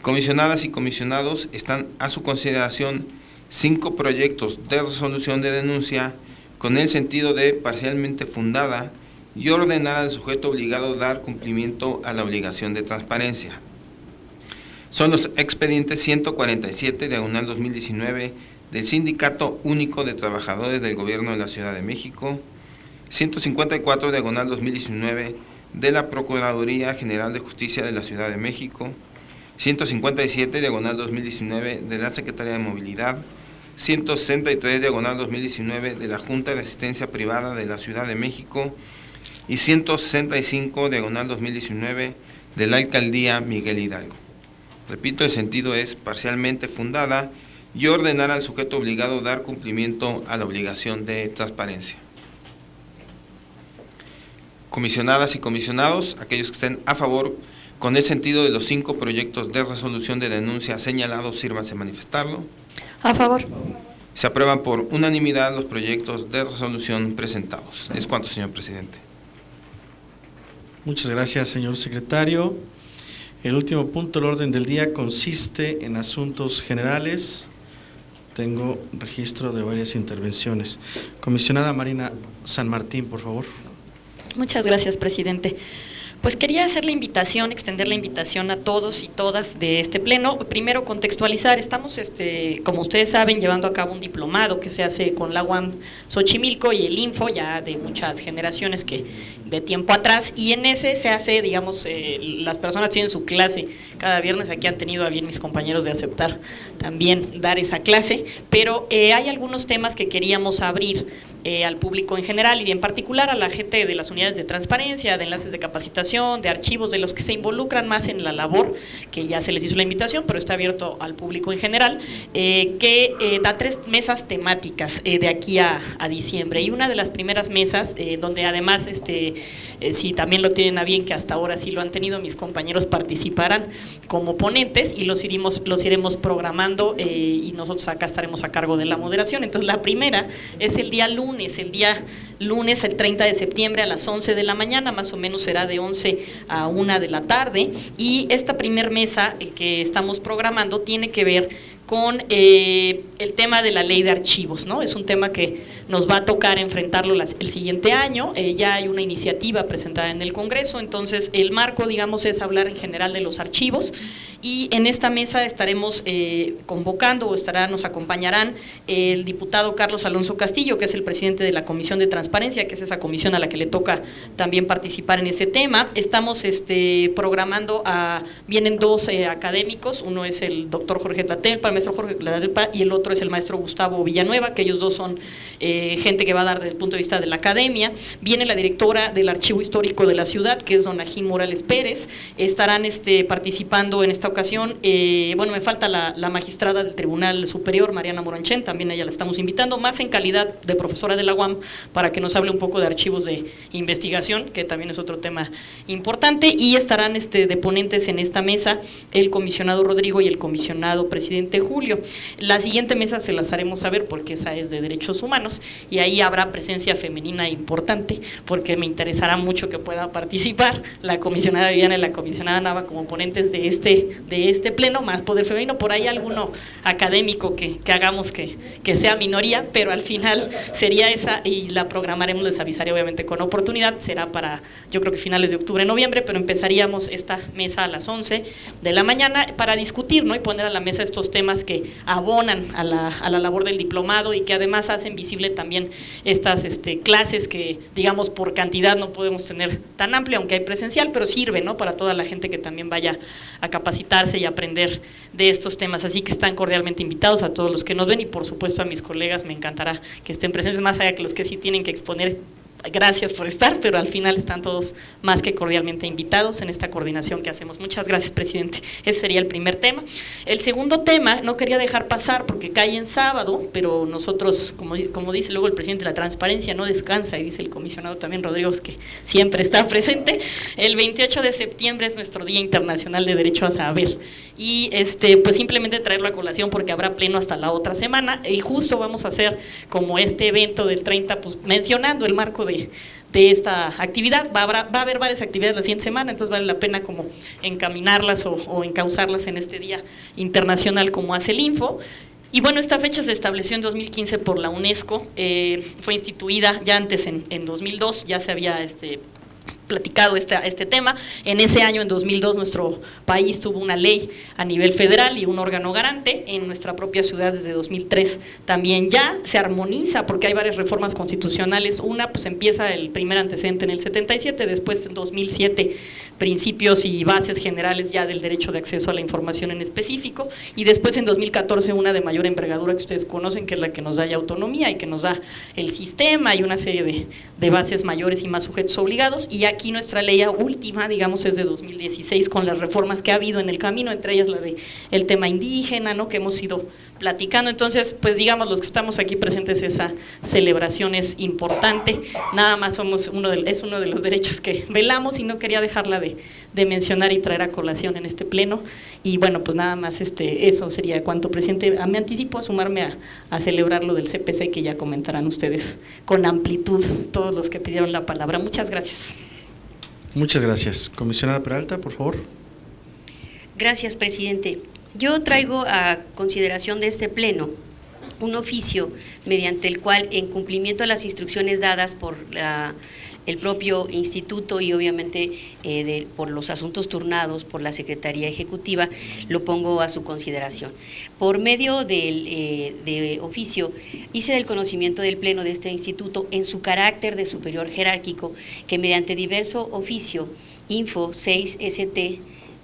Comisionadas y comisionados, están a su consideración 5 proyectos de resolución de denuncia con el sentido de parcialmente fundada y ordenar al sujeto obligado dar cumplimiento a la obligación de transparencia. Son los expedientes 147, diagonal 2019, del Sindicato Único de Trabajadores del Gobierno de la Ciudad de México, 154, diagonal 2019, de la Procuraduría General de Justicia de la Ciudad de México, 157, diagonal 2019, de la Secretaría de Movilidad, 163, diagonal 2019, de la Junta de Asistencia Privada de la Ciudad de México y 165, diagonal 2019, de la Alcaldía Miguel Hidalgo. Repito, el sentido es parcialmente fundada y ordenar al sujeto obligado dar cumplimiento a la obligación de transparencia. Comisionadas y comisionados, aquellos que estén a favor con el sentido de los 5 proyectos de resolución de denuncia señalados, sírvanse a manifestarlo. A favor. Se aprueban por unanimidad los proyectos de resolución presentados. Es cuanto, señor presidente. Muchas gracias, señor secretario. El último punto del orden del día consiste en asuntos generales. Tengo registro de varias intervenciones. Comisionada Marina San Martín, por favor. Muchas gracias, presidente. Pues quería hacer la invitación, extender la invitación a todos y todas de este pleno. Primero, contextualizar. Estamos, como ustedes saben, llevando a cabo un diplomado que se hace con la UAM Xochimilco y el Info, ya de muchas generaciones que de tiempo atrás, y en ese se hace, digamos, las personas tienen su clase cada viernes. Aquí han tenido a bien mis compañeros de aceptar también dar esa clase, pero hay algunos temas que queríamos abrir al público en general y en particular a la gente de las unidades de transparencia, de enlaces de capacitación, de archivos, de los que se involucran más en la labor, que ya se les hizo la invitación, pero está abierto al público en general, que da 3 mesas temáticas de aquí a diciembre. Y una de las primeras mesas, donde además, si también lo tienen a bien, que hasta ahora sí lo han tenido, mis compañeros participarán como ponentes y los iremos programando y nosotros acá estaremos a cargo de la moderación. Entonces, la primera es el día lunes, el 30 de septiembre a las 11 de la mañana, más o menos será de 11 a 1 de la tarde, y esta primer mesa que estamos programando tiene que ver con el tema de la ley de archivos, ¿no? Es un tema que nos va a tocar enfrentarlo el siguiente año. Ya hay una iniciativa presentada en el Congreso, entonces el marco, digamos, es hablar en general de los archivos, y en esta mesa estaremos convocando nos acompañarán el diputado Carlos Alonso Castillo, que es el presidente de la Comisión de Transparencia, que es esa comisión a la que le toca también participar en ese tema. Estamos programando vienen 2 académicos, uno es el doctor Jorge Tlatelpa, el maestro Jorge Tlatelpa, y el otro es el maestro Gustavo Villanueva, que ellos dos son gente que va a dar desde el punto de vista de la academia. Viene la directora del Archivo Histórico de la Ciudad, que es don Ajín Morales Pérez. Estarán participando en esta ocasión, me falta la magistrada del Tribunal Superior, Mariana Moronchen, también a ella la estamos invitando, más en calidad de profesora de la UAM, para que nos hable un poco de archivos de investigación, que también es otro tema importante, y estarán de ponentes en esta mesa el comisionado Rodrigo y el comisionado presidente Julio. La siguiente mesa se las haremos saber porque esa es de derechos humanos, y ahí habrá presencia femenina importante, porque me interesará mucho que pueda participar la comisionada Viviana y la comisionada Nava como ponentes de este pleno, más poder femenino, por ahí alguno académico que hagamos que sea minoría, pero al final sería esa, y la programaremos, les avisaré obviamente con oportunidad, será para, yo creo que finales de octubre, noviembre, pero empezaríamos esta mesa a las 11 de la mañana para discutir, ¿no?, y poner a la mesa estos temas que abonan a la labor del diplomado y que además hacen visible también estas clases que, digamos, por cantidad no podemos tener tan amplia, aunque hay presencial, pero sirve, ¿no?, para toda la gente que también vaya a capacitarse y aprender de estos temas. Así que están cordialmente invitados a todos los que nos ven, y por supuesto a mis colegas, me encantará que estén presentes, más allá que los que sí tienen que exponer. Gracias por estar, pero al final están todos más que cordialmente invitados en esta coordinación que hacemos. Muchas gracias, presidente. Ese sería el primer tema. El segundo tema, no quería dejar pasar porque cae en sábado, pero nosotros, como dice luego el presidente, la transparencia no descansa, y dice el comisionado también Rodrigo, que siempre está presente. El 28 de septiembre es nuestro Día Internacional de Derecho a Saber, y pues simplemente traerlo a colación porque habrá pleno hasta la otra semana, y justo vamos a hacer como este evento del 30, pues mencionando el marco de esta actividad. Va a haber varias actividades la siguiente semana, entonces vale la pena como encaminarlas o encauzarlas en este Día Internacional como hace el Info. Y bueno, esta fecha se estableció en 2015 por la UNESCO, fue instituida ya antes en 2002, ya se había platicado este tema. En ese año, en 2002, nuestro país tuvo una ley a nivel federal y un órgano garante. En nuestra propia ciudad, desde 2003, también ya se armoniza, porque hay varias reformas constitucionales. Una, pues empieza el primer antecedente en el 77, después en 2007, principios y bases generales ya del derecho de acceso a la información en específico, y después en 2014 una de mayor envergadura que ustedes conocen, que es la que nos da ya autonomía y que nos da el sistema y una serie de bases mayores y más sujetos obligados. Y aquí nuestra ley última, digamos, es de 2016, con las reformas que ha habido en el camino, entre ellas la de el tema indígena, ¿no?, que hemos ido platicando. Entonces, pues digamos, los que estamos aquí presentes, esa celebración es importante. Nada más es uno de los derechos que velamos, y no quería dejarla de mencionar y traer a colación en este pleno. Y bueno, pues nada más eso sería cuanto, presidente. Me anticipo a sumarme a celebrar lo del CPC, que ya comentarán ustedes con amplitud todos los que pidieron la palabra. Muchas gracias. Muchas gracias. Comisionada Peralta, por favor. Gracias, presidente. Yo traigo a consideración de este pleno un oficio mediante el cual, en cumplimiento a las instrucciones dadas por el propio instituto y obviamente por los asuntos turnados por la Secretaría Ejecutiva, lo pongo a su consideración. Por medio de oficio, hice del conocimiento del Pleno de este instituto en su carácter de superior jerárquico, que mediante diverso oficio, info 6ST,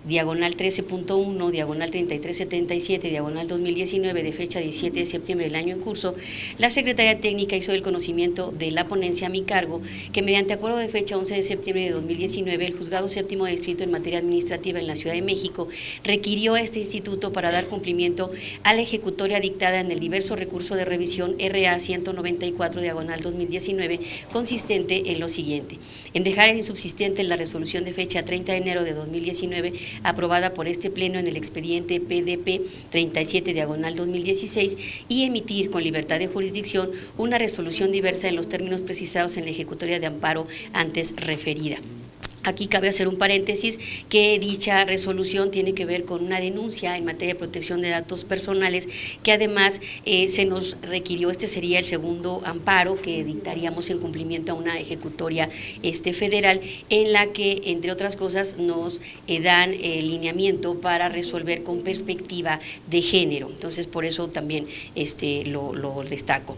diagonal 13.1, diagonal 3377, diagonal 2019, de fecha 17 de septiembre del año en curso, la Secretaría Técnica hizo el conocimiento de la ponencia a mi cargo, que mediante acuerdo de fecha 11 de septiembre de 2019, el Juzgado Séptimo de Distrito en Materia Administrativa en la Ciudad de México requirió a este instituto para dar cumplimiento a la ejecutoria dictada en el diverso recurso de revisión RA 194, diagonal 2019, consistente en lo siguiente: en dejar insubsistente la resolución de fecha 30 de enero de 2019, aprobada por este Pleno en el expediente PDP 37, diagonal 2016, y emitir con libertad de jurisdicción una resolución diversa en los términos precisados en la ejecutoria de amparo antes referida. Aquí cabe hacer un paréntesis, que dicha resolución tiene que ver con una denuncia en materia de protección de datos personales, que además se nos requirió. Este sería el segundo amparo que dictaríamos en cumplimiento a una ejecutoria federal, en la que, entre otras cosas, nos dan lineamiento para resolver con perspectiva de género. Entonces, por eso también lo destaco.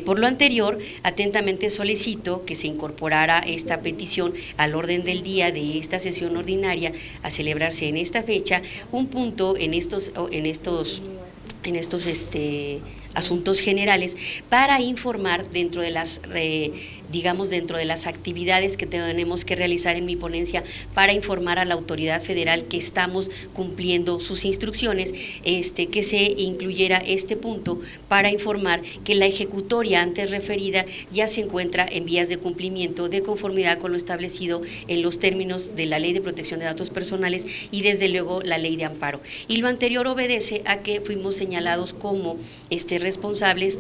Por lo anterior, atentamente solicito que se incorporara esta petición al orden del día de esta sesión ordinaria a celebrarse en esta fecha, un punto en estos asuntos generales, para informar dentro de las actividades que tenemos que realizar en mi ponencia, para informar a la autoridad federal que estamos cumpliendo sus instrucciones, que se incluyera este punto para informar que la ejecutoria antes referida ya se encuentra en vías de cumplimiento de conformidad con lo establecido en los términos de la Ley de Protección de Datos Personales y desde luego la Ley de Amparo. Y lo anterior obedece a que fuimos señalados como responsables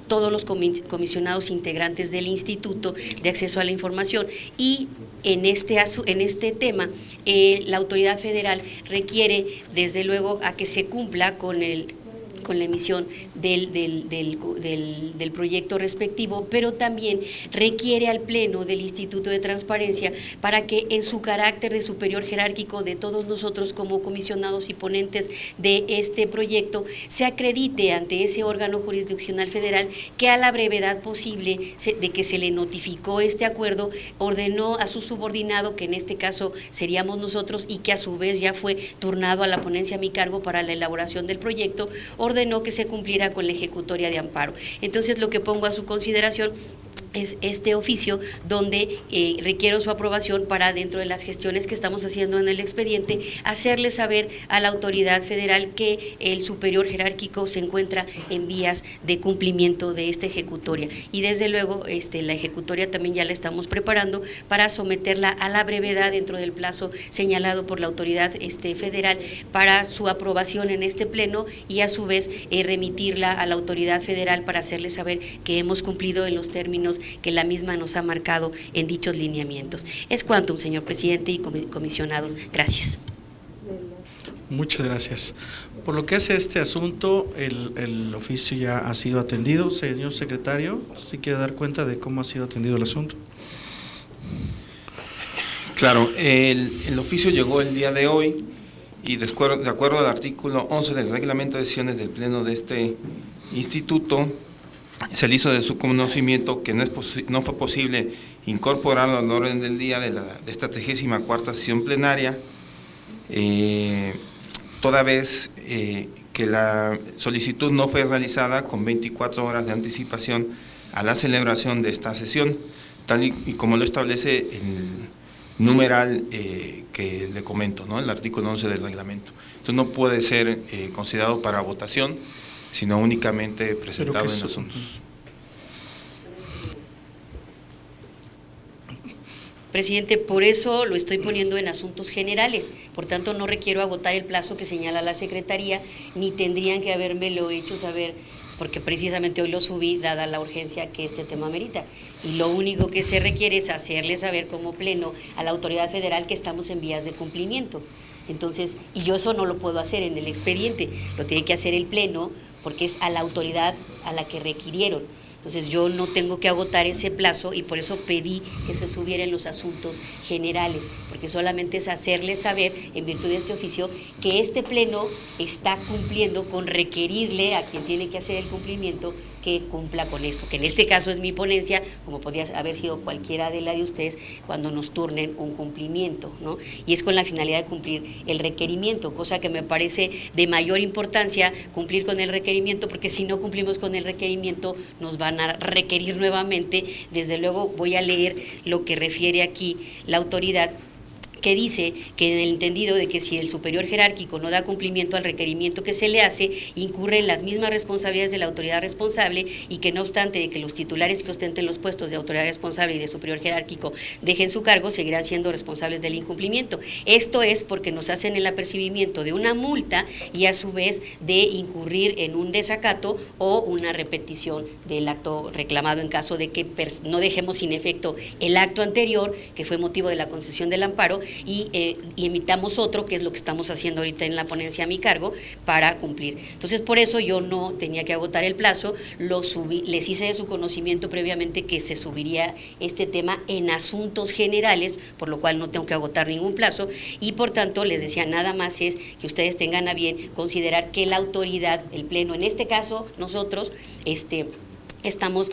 todos los comisionados integrantes del Instituto de Acceso a la Información, y en este tema la autoridad federal requiere desde luego a que se cumpla con la emisión del proyecto respectivo, pero también requiere al Pleno del Instituto de Transparencia para que, en su carácter de superior jerárquico de todos nosotros como comisionados y ponentes de este proyecto, se acredite ante ese órgano jurisdiccional federal que, a la brevedad posible de que se le notificó este acuerdo, ordenó a su subordinado, que en este caso seríamos nosotros, y que a su vez ya fue turnado a la ponencia a mi cargo para la elaboración del proyecto, ordenó que se cumpliera con la ejecutoria de amparo. Entonces, lo que pongo a su consideración es este oficio, donde requiero su aprobación para, dentro de las gestiones que estamos haciendo en el expediente, hacerle saber a la autoridad federal que el superior jerárquico se encuentra en vías de cumplimiento de esta ejecutoria, y desde luego la ejecutoria también ya la estamos preparando para someterla a la brevedad dentro del plazo señalado por la autoridad federal para su aprobación en este Pleno, y a su vez remitirla a la autoridad federal para hacerle saber que hemos cumplido en los términos que la misma nos ha marcado en dichos lineamientos. Es cuanto, señor presidente y comisionados. Gracias. Muchas gracias. Por lo que hace este asunto, el oficio ya ha sido atendido. Señor secretario, ¿sí quiere dar cuenta de cómo ha sido atendido el asunto? Claro, el oficio llegó el día de hoy, y de acuerdo al artículo 11 del reglamento de sesiones del Pleno de este instituto, se le hizo de su conocimiento que no fue posible incorporarlo al orden del día de esta 34ª sesión plenaria, toda vez que la solicitud no fue realizada con 24 horas de anticipación a la celebración de esta sesión, tal y como lo establece el numeral que le comento, ¿no? El artículo 11 del reglamento. Entonces, no puede ser considerado para votación, sino únicamente presentado en asuntos. Presidente, por eso lo estoy poniendo en asuntos generales, por tanto no requiero agotar el plazo que señala la Secretaría, ni tendrían que habérmelo hecho saber, porque precisamente hoy lo subí, dada la urgencia que este tema merita. Y lo único que se requiere es hacerle saber como Pleno a la autoridad federal que estamos en vías de cumplimiento. Entonces, y yo eso no lo puedo hacer en el expediente, lo tiene que hacer el Pleno, porque es a la autoridad a la que requirieron. Entonces yo no tengo que agotar ese plazo y por eso pedí que se subiera en los asuntos generales, porque solamente es hacerles saber, en virtud de este oficio, que este Pleno está cumpliendo con requerirle a quien tiene que hacer el cumplimiento que cumpla con esto, que en este caso es mi ponencia, como podría haber sido cualquiera de la de ustedes cuando nos turnen un cumplimiento, ¿no? Y es con la finalidad de cumplir el requerimiento, cosa que me parece de mayor importancia cumplir con el requerimiento, porque si no cumplimos con el requerimiento nos van a requerir nuevamente. Desde luego voy a leer lo que refiere aquí la autoridad, que dice que en el entendido de que si el superior jerárquico no da cumplimiento al requerimiento que se le hace, incurre en las mismas responsabilidades de la autoridad responsable, y que no obstante de que los titulares que ostenten los puestos de autoridad responsable y de superior jerárquico dejen su cargo, seguirán siendo responsables del incumplimiento. Esto es porque nos hacen el apercibimiento de una multa y a su vez de incurrir en un desacato o una repetición del acto reclamado, en caso de que no dejemos sin efecto el acto anterior, que fue motivo de la concesión del amparo, y emitamos otro, que es lo que estamos haciendo ahorita en la ponencia a mi cargo, para cumplir. Entonces, por eso yo no tenía que agotar el plazo, lo subí, les hice de su conocimiento previamente que se subiría este tema en asuntos generales, por lo cual no tengo que agotar ningún plazo, y por tanto les decía, nada más es que ustedes tengan a bien considerar que la autoridad, el Pleno, en este caso nosotros, estamos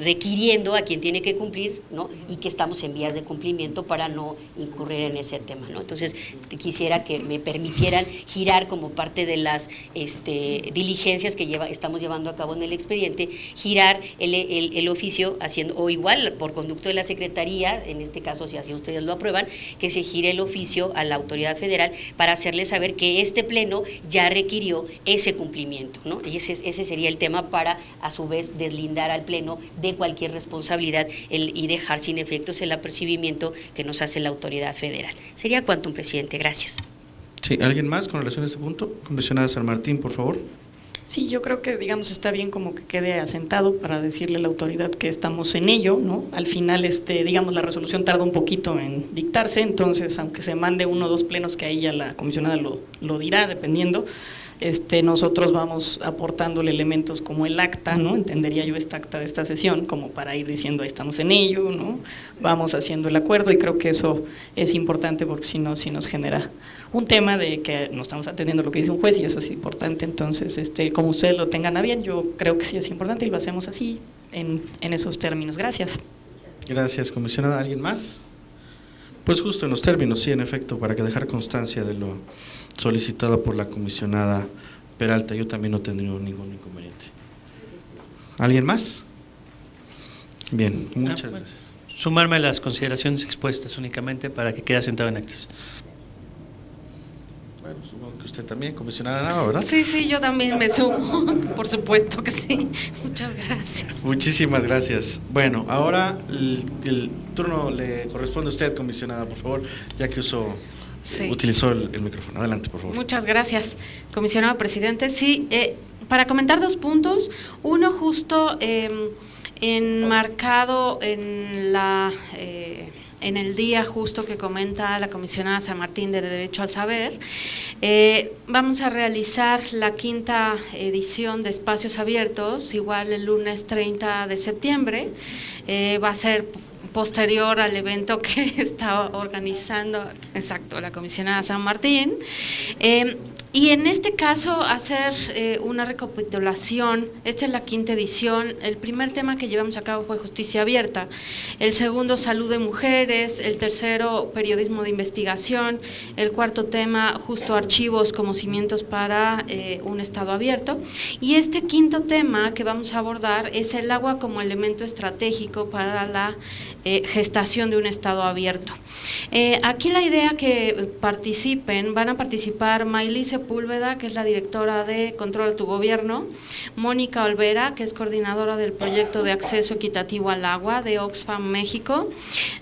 requiriendo a quien tiene que cumplir, ¿no? Y que estamos en vías de cumplimiento para no incurrir en ese tema, ¿no? Entonces, quisiera que me permitieran girar, como parte de las diligencias que estamos llevando a cabo en el expediente, girar el oficio haciendo, o igual por conducto de la Secretaría, en este caso si así ustedes lo aprueban, que se gire el oficio a la autoridad federal para hacerles saber que este Pleno ya requirió ese cumplimiento, ¿no? Y ese sería el tema, para a su vez deslindar al Pleno de cualquier responsabilidad y dejar sin efectos el apercibimiento que nos hace la autoridad federal. Sería cuanto, presidente. Gracias. Sí, ¿alguien más con relación a este punto? Comisionada San Martín, por favor. Sí, yo creo que, digamos, está bien como que quede asentado para decirle a la autoridad que estamos en ello, ¿no? Al final, digamos, la resolución tarda un poquito en dictarse, entonces, aunque se mande 1 o 2 plenos, que ahí ya la comisionada lo dirá, dependiendo, nosotros vamos aportándole elementos como el acta, ¿no? Entendería yo esta acta de esta sesión como para ir diciendo ahí estamos en ello, ¿no? Vamos haciendo el acuerdo, y creo que eso es importante, porque si no, sí nos genera un tema de que no estamos atendiendo lo que dice un juez, y eso es importante. Entonces, como ustedes lo tengan a bien, yo creo que sí es importante y lo hacemos así, en esos términos. Gracias. Gracias, comisionada. ¿Alguien más? Pues justo en los términos, sí, en efecto, para que dejar constancia de lo solicitado por la comisionada Peralta. Yo también no tendría ningún inconveniente. ¿Alguien más? Bien, muchas gracias. Sumarme a las consideraciones expuestas únicamente para que quede asentado en actas. Bueno, supongo que usted también, comisionada Nava, ¿verdad? Sí, yo también me sumo, por supuesto que sí. Muchas gracias. Muchísimas gracias. Bueno, ahora el turno le corresponde a usted, comisionada, por favor, ya que utilizó el micrófono. Adelante, por favor. Muchas gracias, comisionado presidente. Sí, para comentar 2 puntos. Uno, justo enmarcado en el día justo que comenta la comisionada San Martín de Derecho al Saber, vamos a realizar la 5ª edición de Espacios Abiertos, igual el lunes 30 de septiembre. Va a ser posterior al evento que está organizando, la comisionada San Martín. Y en este caso hacer una recapitulación. Esta es la 5ª edición. El primer tema que llevamos a cabo fue justicia abierta, el segundo salud de mujeres, el tercero periodismo de investigación, el cuarto tema justo archivos como cimientos para un estado abierto, y este 5º tema que vamos a abordar es el agua como elemento estratégico para la gestación de un estado abierto. Aquí la idea que van a participar Maylí Sepúlveda, que es la directora de Control a tu Gobierno, Mónica Olvera, que es coordinadora del proyecto de acceso equitativo al agua de Oxfam México,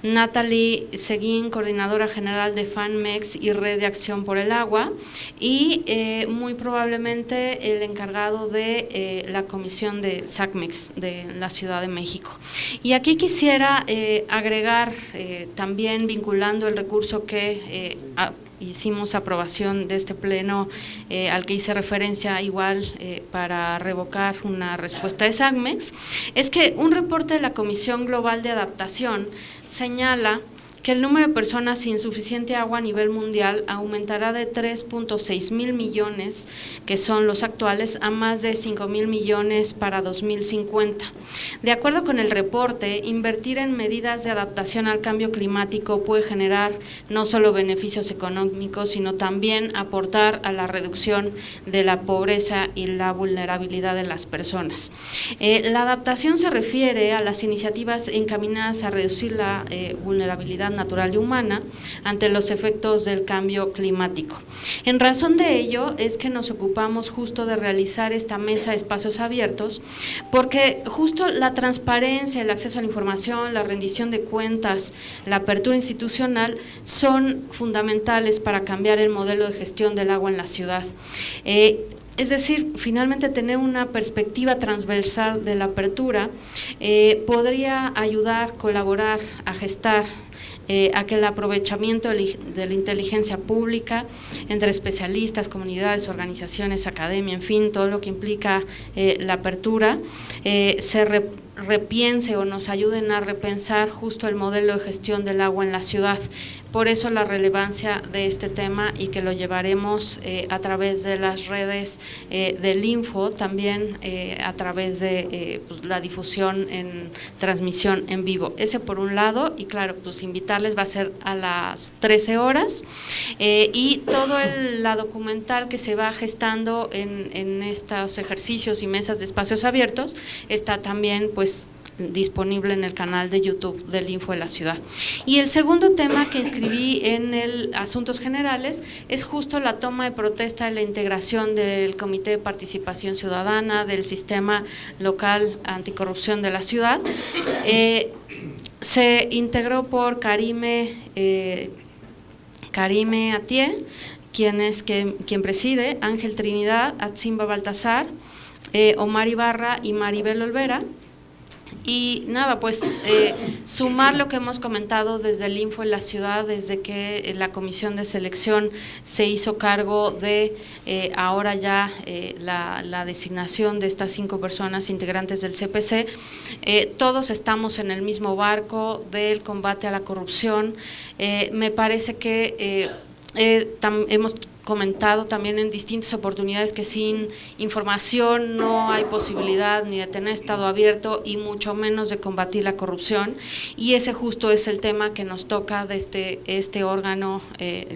Natalie Seguín, coordinadora general de FANMEX y Red de Acción por el Agua, y muy probablemente el encargado de la comisión de SACMEX de la Ciudad de México. Y aquí quisiera agregar también, vinculando retomando el recurso que hicimos aprobación de este pleno, al que hice referencia igual para revocar una respuesta de SACMEX, es que un reporte de la Comisión Global de Adaptación señala que el número de personas sin suficiente agua a nivel mundial aumentará de 3.6 mil millones, que son los actuales, a más de 5 mil millones para 2050. De acuerdo con el reporte, invertir en medidas de adaptación al cambio climático puede generar no solo beneficios económicos, sino también aportar a la reducción de la pobreza y la vulnerabilidad de las personas. La adaptación se refiere a las iniciativas encaminadas a reducir la vulnerabilidad natural y humana ante los efectos del cambio climático. En razón de ello es que nos ocupamos justo de realizar esta mesa de espacios abiertos, porque justo la transparencia, el acceso a la información, la rendición de cuentas, la apertura institucional son fundamentales para cambiar el modelo de gestión del agua en la ciudad. Es decir, finalmente tener una perspectiva transversal de la apertura podría ayudar, colaborar a gestar a que el aprovechamiento de la inteligencia pública entre especialistas, comunidades, organizaciones, academia, en fin, todo lo que implica la apertura, se repiense o nos ayuden a repensar justo el modelo de gestión del agua en la ciudad. Por eso la relevancia de este tema y que lo llevaremos a través de las redes del Info, también a través de pues, la difusión en transmisión en vivo. Ese por un lado, y claro, pues invitarles, va a ser a las 13 horas y todo la documental que se va gestando en estos ejercicios y mesas de espacios abiertos está también pues disponible en el canal de YouTube del Info de la Ciudad. Y el segundo tema que inscribí en el Asuntos Generales es justo la toma de protesta de la integración del Comité de Participación Ciudadana del Sistema Local Anticorrupción de la ciudad. Se integró por Karime Atié, quien preside, Ángel Trinidad, Atzimba Baltasar, Omar Ibarra y Maribel Olvera. Y nada, pues sumar lo que hemos comentado desde el Info en la ciudad, desde que la comisión de selección se hizo cargo de ahora ya la designación de estas 5 personas integrantes del CPC. Todos estamos en el mismo barco del combate a la corrupción. Me parece que hemos comentado también en distintas oportunidades que sin información no hay posibilidad ni de tener estado abierto y mucho menos de combatir la corrupción, y ese justo es el tema que nos toca de este órgano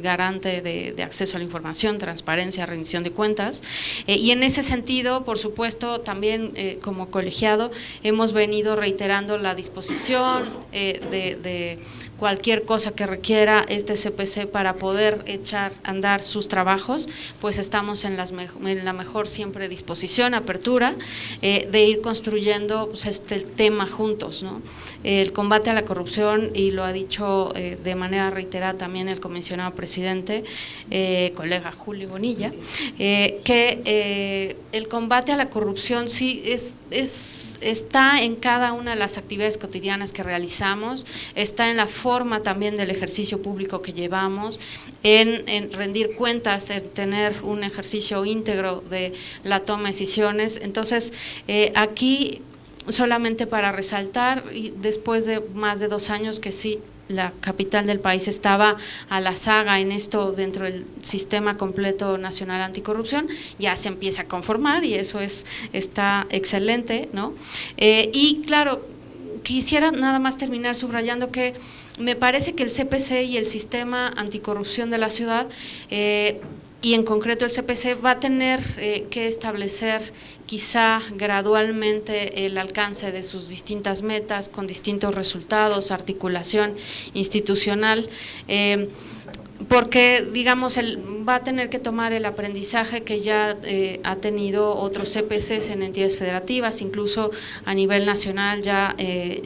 garante de acceso a la información, transparencia, rendición de cuentas, y en ese sentido, por supuesto, también como colegiado hemos venido reiterando la disposición de cualquier cosa que requiera este CPC para poder echar a andar sus trabajos, pues estamos en la mejor siempre disposición, apertura, de ir construyendo pues, este tema juntos, ¿no? El combate a la corrupción, y lo ha dicho de manera reiterada también el comisionado presidente, colega Julio Bonilla, que el combate a la corrupción sí está en cada una de las actividades cotidianas que realizamos, está en la forma también del ejercicio público que llevamos, en rendir cuentas, en tener un ejercicio íntegro de la toma de decisiones. Entonces, aquí solamente para resaltar, y después de más de 2 años que sí, la capital del país estaba a la saga en esto dentro del sistema completo nacional anticorrupción, ya se empieza a conformar y eso está excelente, ¿no? Y claro, quisiera nada más terminar subrayando que me parece que el CPC y el sistema anticorrupción de la ciudad, y en concreto el CPC, va a tener que establecer quizá gradualmente el alcance de sus distintas metas con distintos resultados, articulación institucional, porque, digamos, va a tener que tomar el aprendizaje que ya ha tenido otros CPCs en entidades federativas, incluso a nivel nacional ya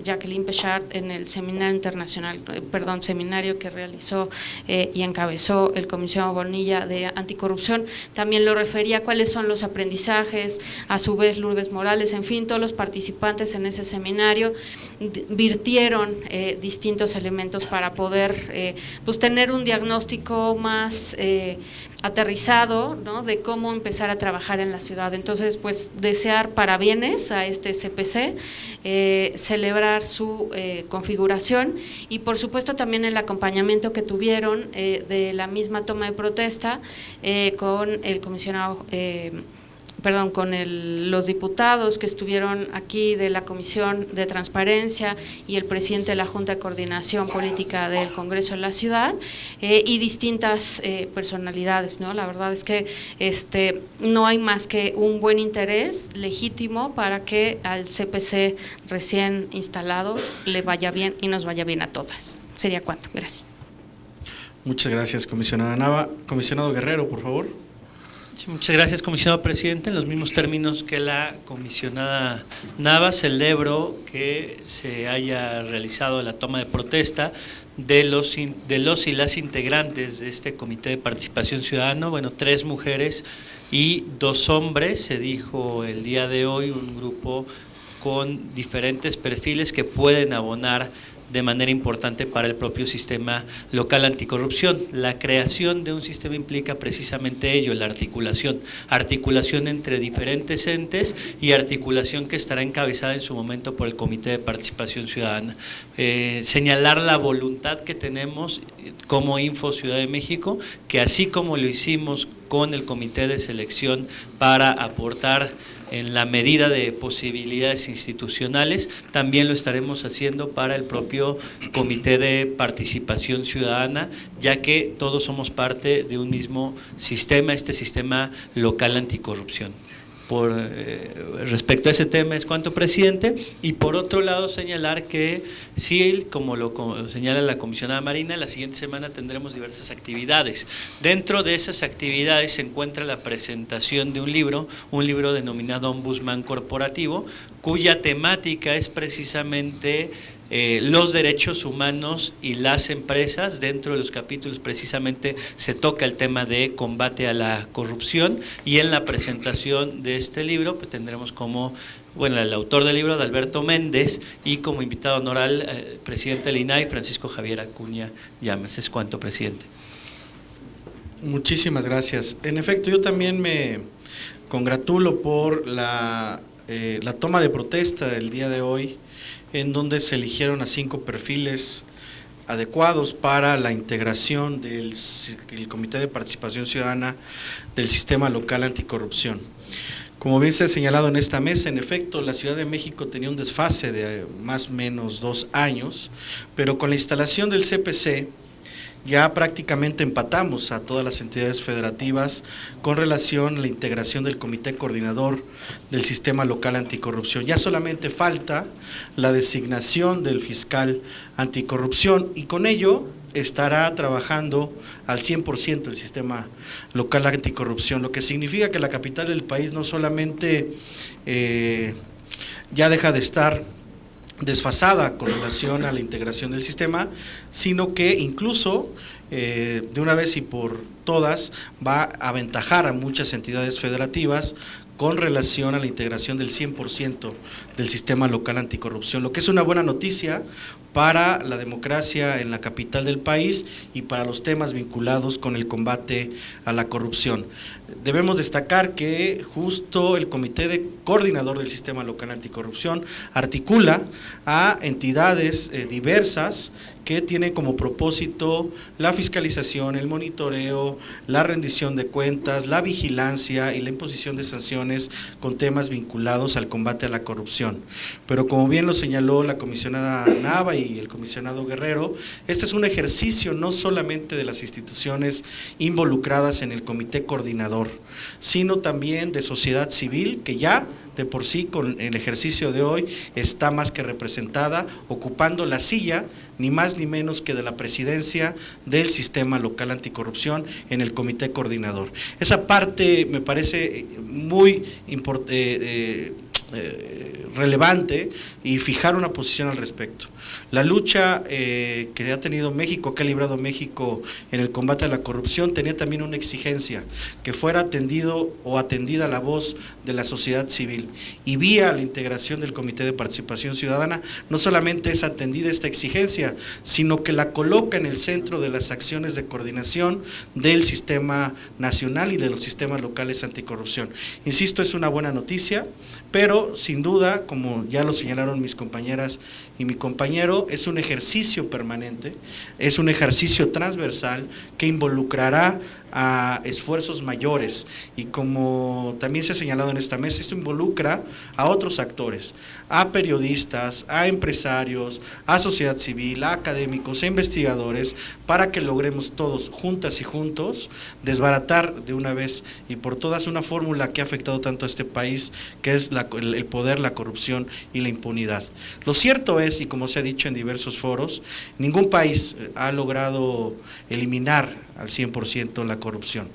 Jacqueline Pechard en el seminario seminario que realizó y encabezó el comisionado Bonilla de Anticorrupción, también lo refería cuáles son los aprendizajes, a su vez Lourdes Morales, en fin, todos los participantes en ese seminario virtieron distintos elementos para poder pues tener un diagnóstico más aterrizado, ¿no?, de cómo empezar a trabajar en la ciudad. Entonces, pues desear parabienes a este CPC, celebrar su configuración y por supuesto también el acompañamiento que tuvieron de la misma toma de protesta con el comisionado con los diputados que estuvieron aquí de la Comisión de Transparencia y el presidente de la Junta de Coordinación Política del Congreso de la Ciudad y distintas personalidades, ¿no? La verdad es que no hay más que un buen interés legítimo para que al CPC recién instalado le vaya bien y nos vaya bien a todas. Sería cuanto. Gracias. Muchas gracias, comisionada Nava. Comisionado Guerrero, por favor. Sí, muchas gracias, comisionado presidente. En los mismos términos que la comisionada Nava, celebro que se haya realizado la toma de protesta de los y las integrantes de este Comité de Participación Ciudadana, 3 mujeres y 2 hombres, se dijo el día de hoy, un grupo con diferentes perfiles que pueden abonar de manera importante para el propio sistema local anticorrupción. La creación de un sistema implica precisamente ello, la articulación entre diferentes entes y articulación que estará encabezada en su momento por el Comité de Participación Ciudadana. Señalar la voluntad que tenemos como Info Ciudad de México, que así como lo hicimos con el Comité de Selección para aportar en la medida de posibilidades institucionales, también lo estaremos haciendo para el propio Comité de Participación Ciudadana, ya que todos somos parte de un mismo sistema, este sistema local anticorrupción. Respecto a ese tema es cuanto, presidente, y por otro lado señalar que sí, como lo señala la comisionada Marina, la siguiente semana tendremos diversas actividades. Dentro de esas actividades se encuentra la presentación de un libro denominado Ombudsman Corporativo, cuya temática es precisamente los derechos humanos y las empresas. Dentro de los capítulos precisamente se toca el tema de combate a la corrupción, y en la presentación de este libro pues tendremos como el autor del libro, Adalberto Méndez, y como invitado honoral presidente del INAI, Francisco Javier Acuña Llamas. Es cuanto, presidente. Muchísimas gracias. En efecto, yo también me congratulo por la toma de protesta del día de hoy, en donde se eligieron a 5 perfiles adecuados para la integración del Comité de Participación Ciudadana del Sistema Local Anticorrupción. Como bien se ha señalado en esta mesa, en efecto, la Ciudad de México tenía un desfase de más o menos 2 años, pero con la instalación del CPC ya prácticamente empatamos a todas las entidades federativas con relación a la integración del Comité Coordinador del Sistema Local Anticorrupción. Ya solamente falta la designación del fiscal anticorrupción, y con ello estará trabajando al 100% el Sistema Local Anticorrupción, lo que significa que la capital del país no solamente ya deja de estar desfasada con relación a la integración del sistema, sino que incluso de una vez y por todas va a aventajar a muchas entidades federativas con relación a la integración del 100% del sistema local anticorrupción, lo que es una buena noticia para la democracia en la capital del país y para los temas vinculados con el combate a la corrupción. Debemos destacar que justo el Comité Coordinador del Sistema Local Anticorrupción articula a entidades diversas que tienen como propósito la fiscalización, el monitoreo, la rendición de cuentas, la vigilancia y la imposición de sanciones con temas vinculados al combate a la corrupción. Pero como bien lo señaló la comisionada Nava y el comisionado Guerrero, este es un ejercicio no solamente de las instituciones involucradas en el Comité Coordinador, sino también de sociedad civil que ya de por sí con el ejercicio de hoy está más que representada, ocupando la silla ni más ni menos que de la presidencia del Sistema Local Anticorrupción en el Comité Coordinador. Esa parte me parece muy relevante y fijar una posición al respecto. La lucha que ha tenido México, que ha librado México en el combate a la corrupción, tenía también una exigencia, que fuera atendido o atendida la voz de la sociedad civil. Y vía la integración del Comité de Participación Ciudadana, no solamente es atendida esta exigencia, sino que la coloca en el centro de las acciones de coordinación del sistema nacional y de los sistemas locales anticorrupción. Insisto, es una buena noticia, pero sin duda, como ya lo señalaron mis compañeras y mi compañero, es un ejercicio permanente, es un ejercicio transversal que involucrará a esfuerzos mayores, y como también se ha señalado en esta mesa, esto involucra a otros actores, a periodistas, a empresarios, a sociedad civil, a académicos, a investigadores, para que logremos todos, juntas y juntos, desbaratar de una vez y por todas una fórmula que ha afectado tanto a este país, que es el poder, la corrupción y la impunidad. Lo cierto es, y como se ha dicho en diversos foros, ningún país ha logrado eliminar al 100% la corrupción.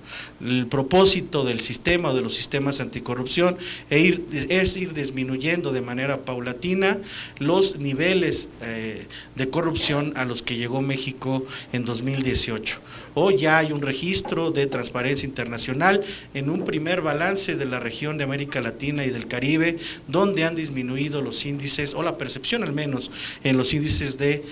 El propósito del sistema o de los sistemas anticorrupción es ir disminuyendo de manera paulatina los niveles de corrupción a los que llegó México en 2018. Hoy ya hay un registro de Transparencia Internacional en un primer balance de la región de América Latina y del Caribe, donde han disminuido los índices, o la percepción al menos, en los índices de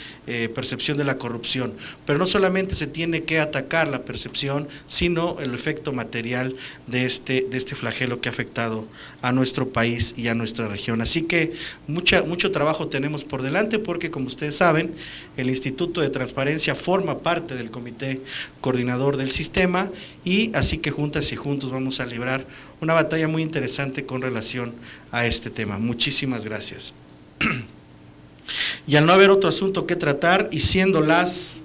percepción de la corrupción. Pero no solamente se tiene que atacar la percepción, sino el efecto material de este flagelo que ha afectado a nuestro país y a nuestra región. Así que mucho trabajo tenemos por delante, porque como ustedes saben, el Instituto de Transparencia forma parte del Comité Coordinador del sistema, y así que juntas y juntos vamos a librar una batalla muy interesante con relación a este tema. Muchísimas gracias. Y al no haber otro asunto que tratar, y siendo las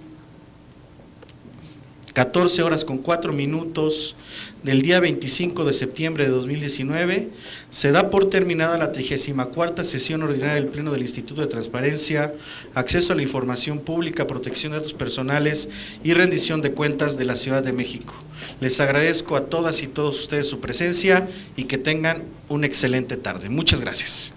14:04 del día 25 de septiembre de 2019, se da por terminada la 34ª sesión ordinaria del Pleno del Instituto de Transparencia, Acceso a la Información Pública, Protección de Datos Personales y Rendición de Cuentas de la Ciudad de México. Les agradezco a todas y todos ustedes su presencia y que tengan una excelente tarde. Muchas gracias.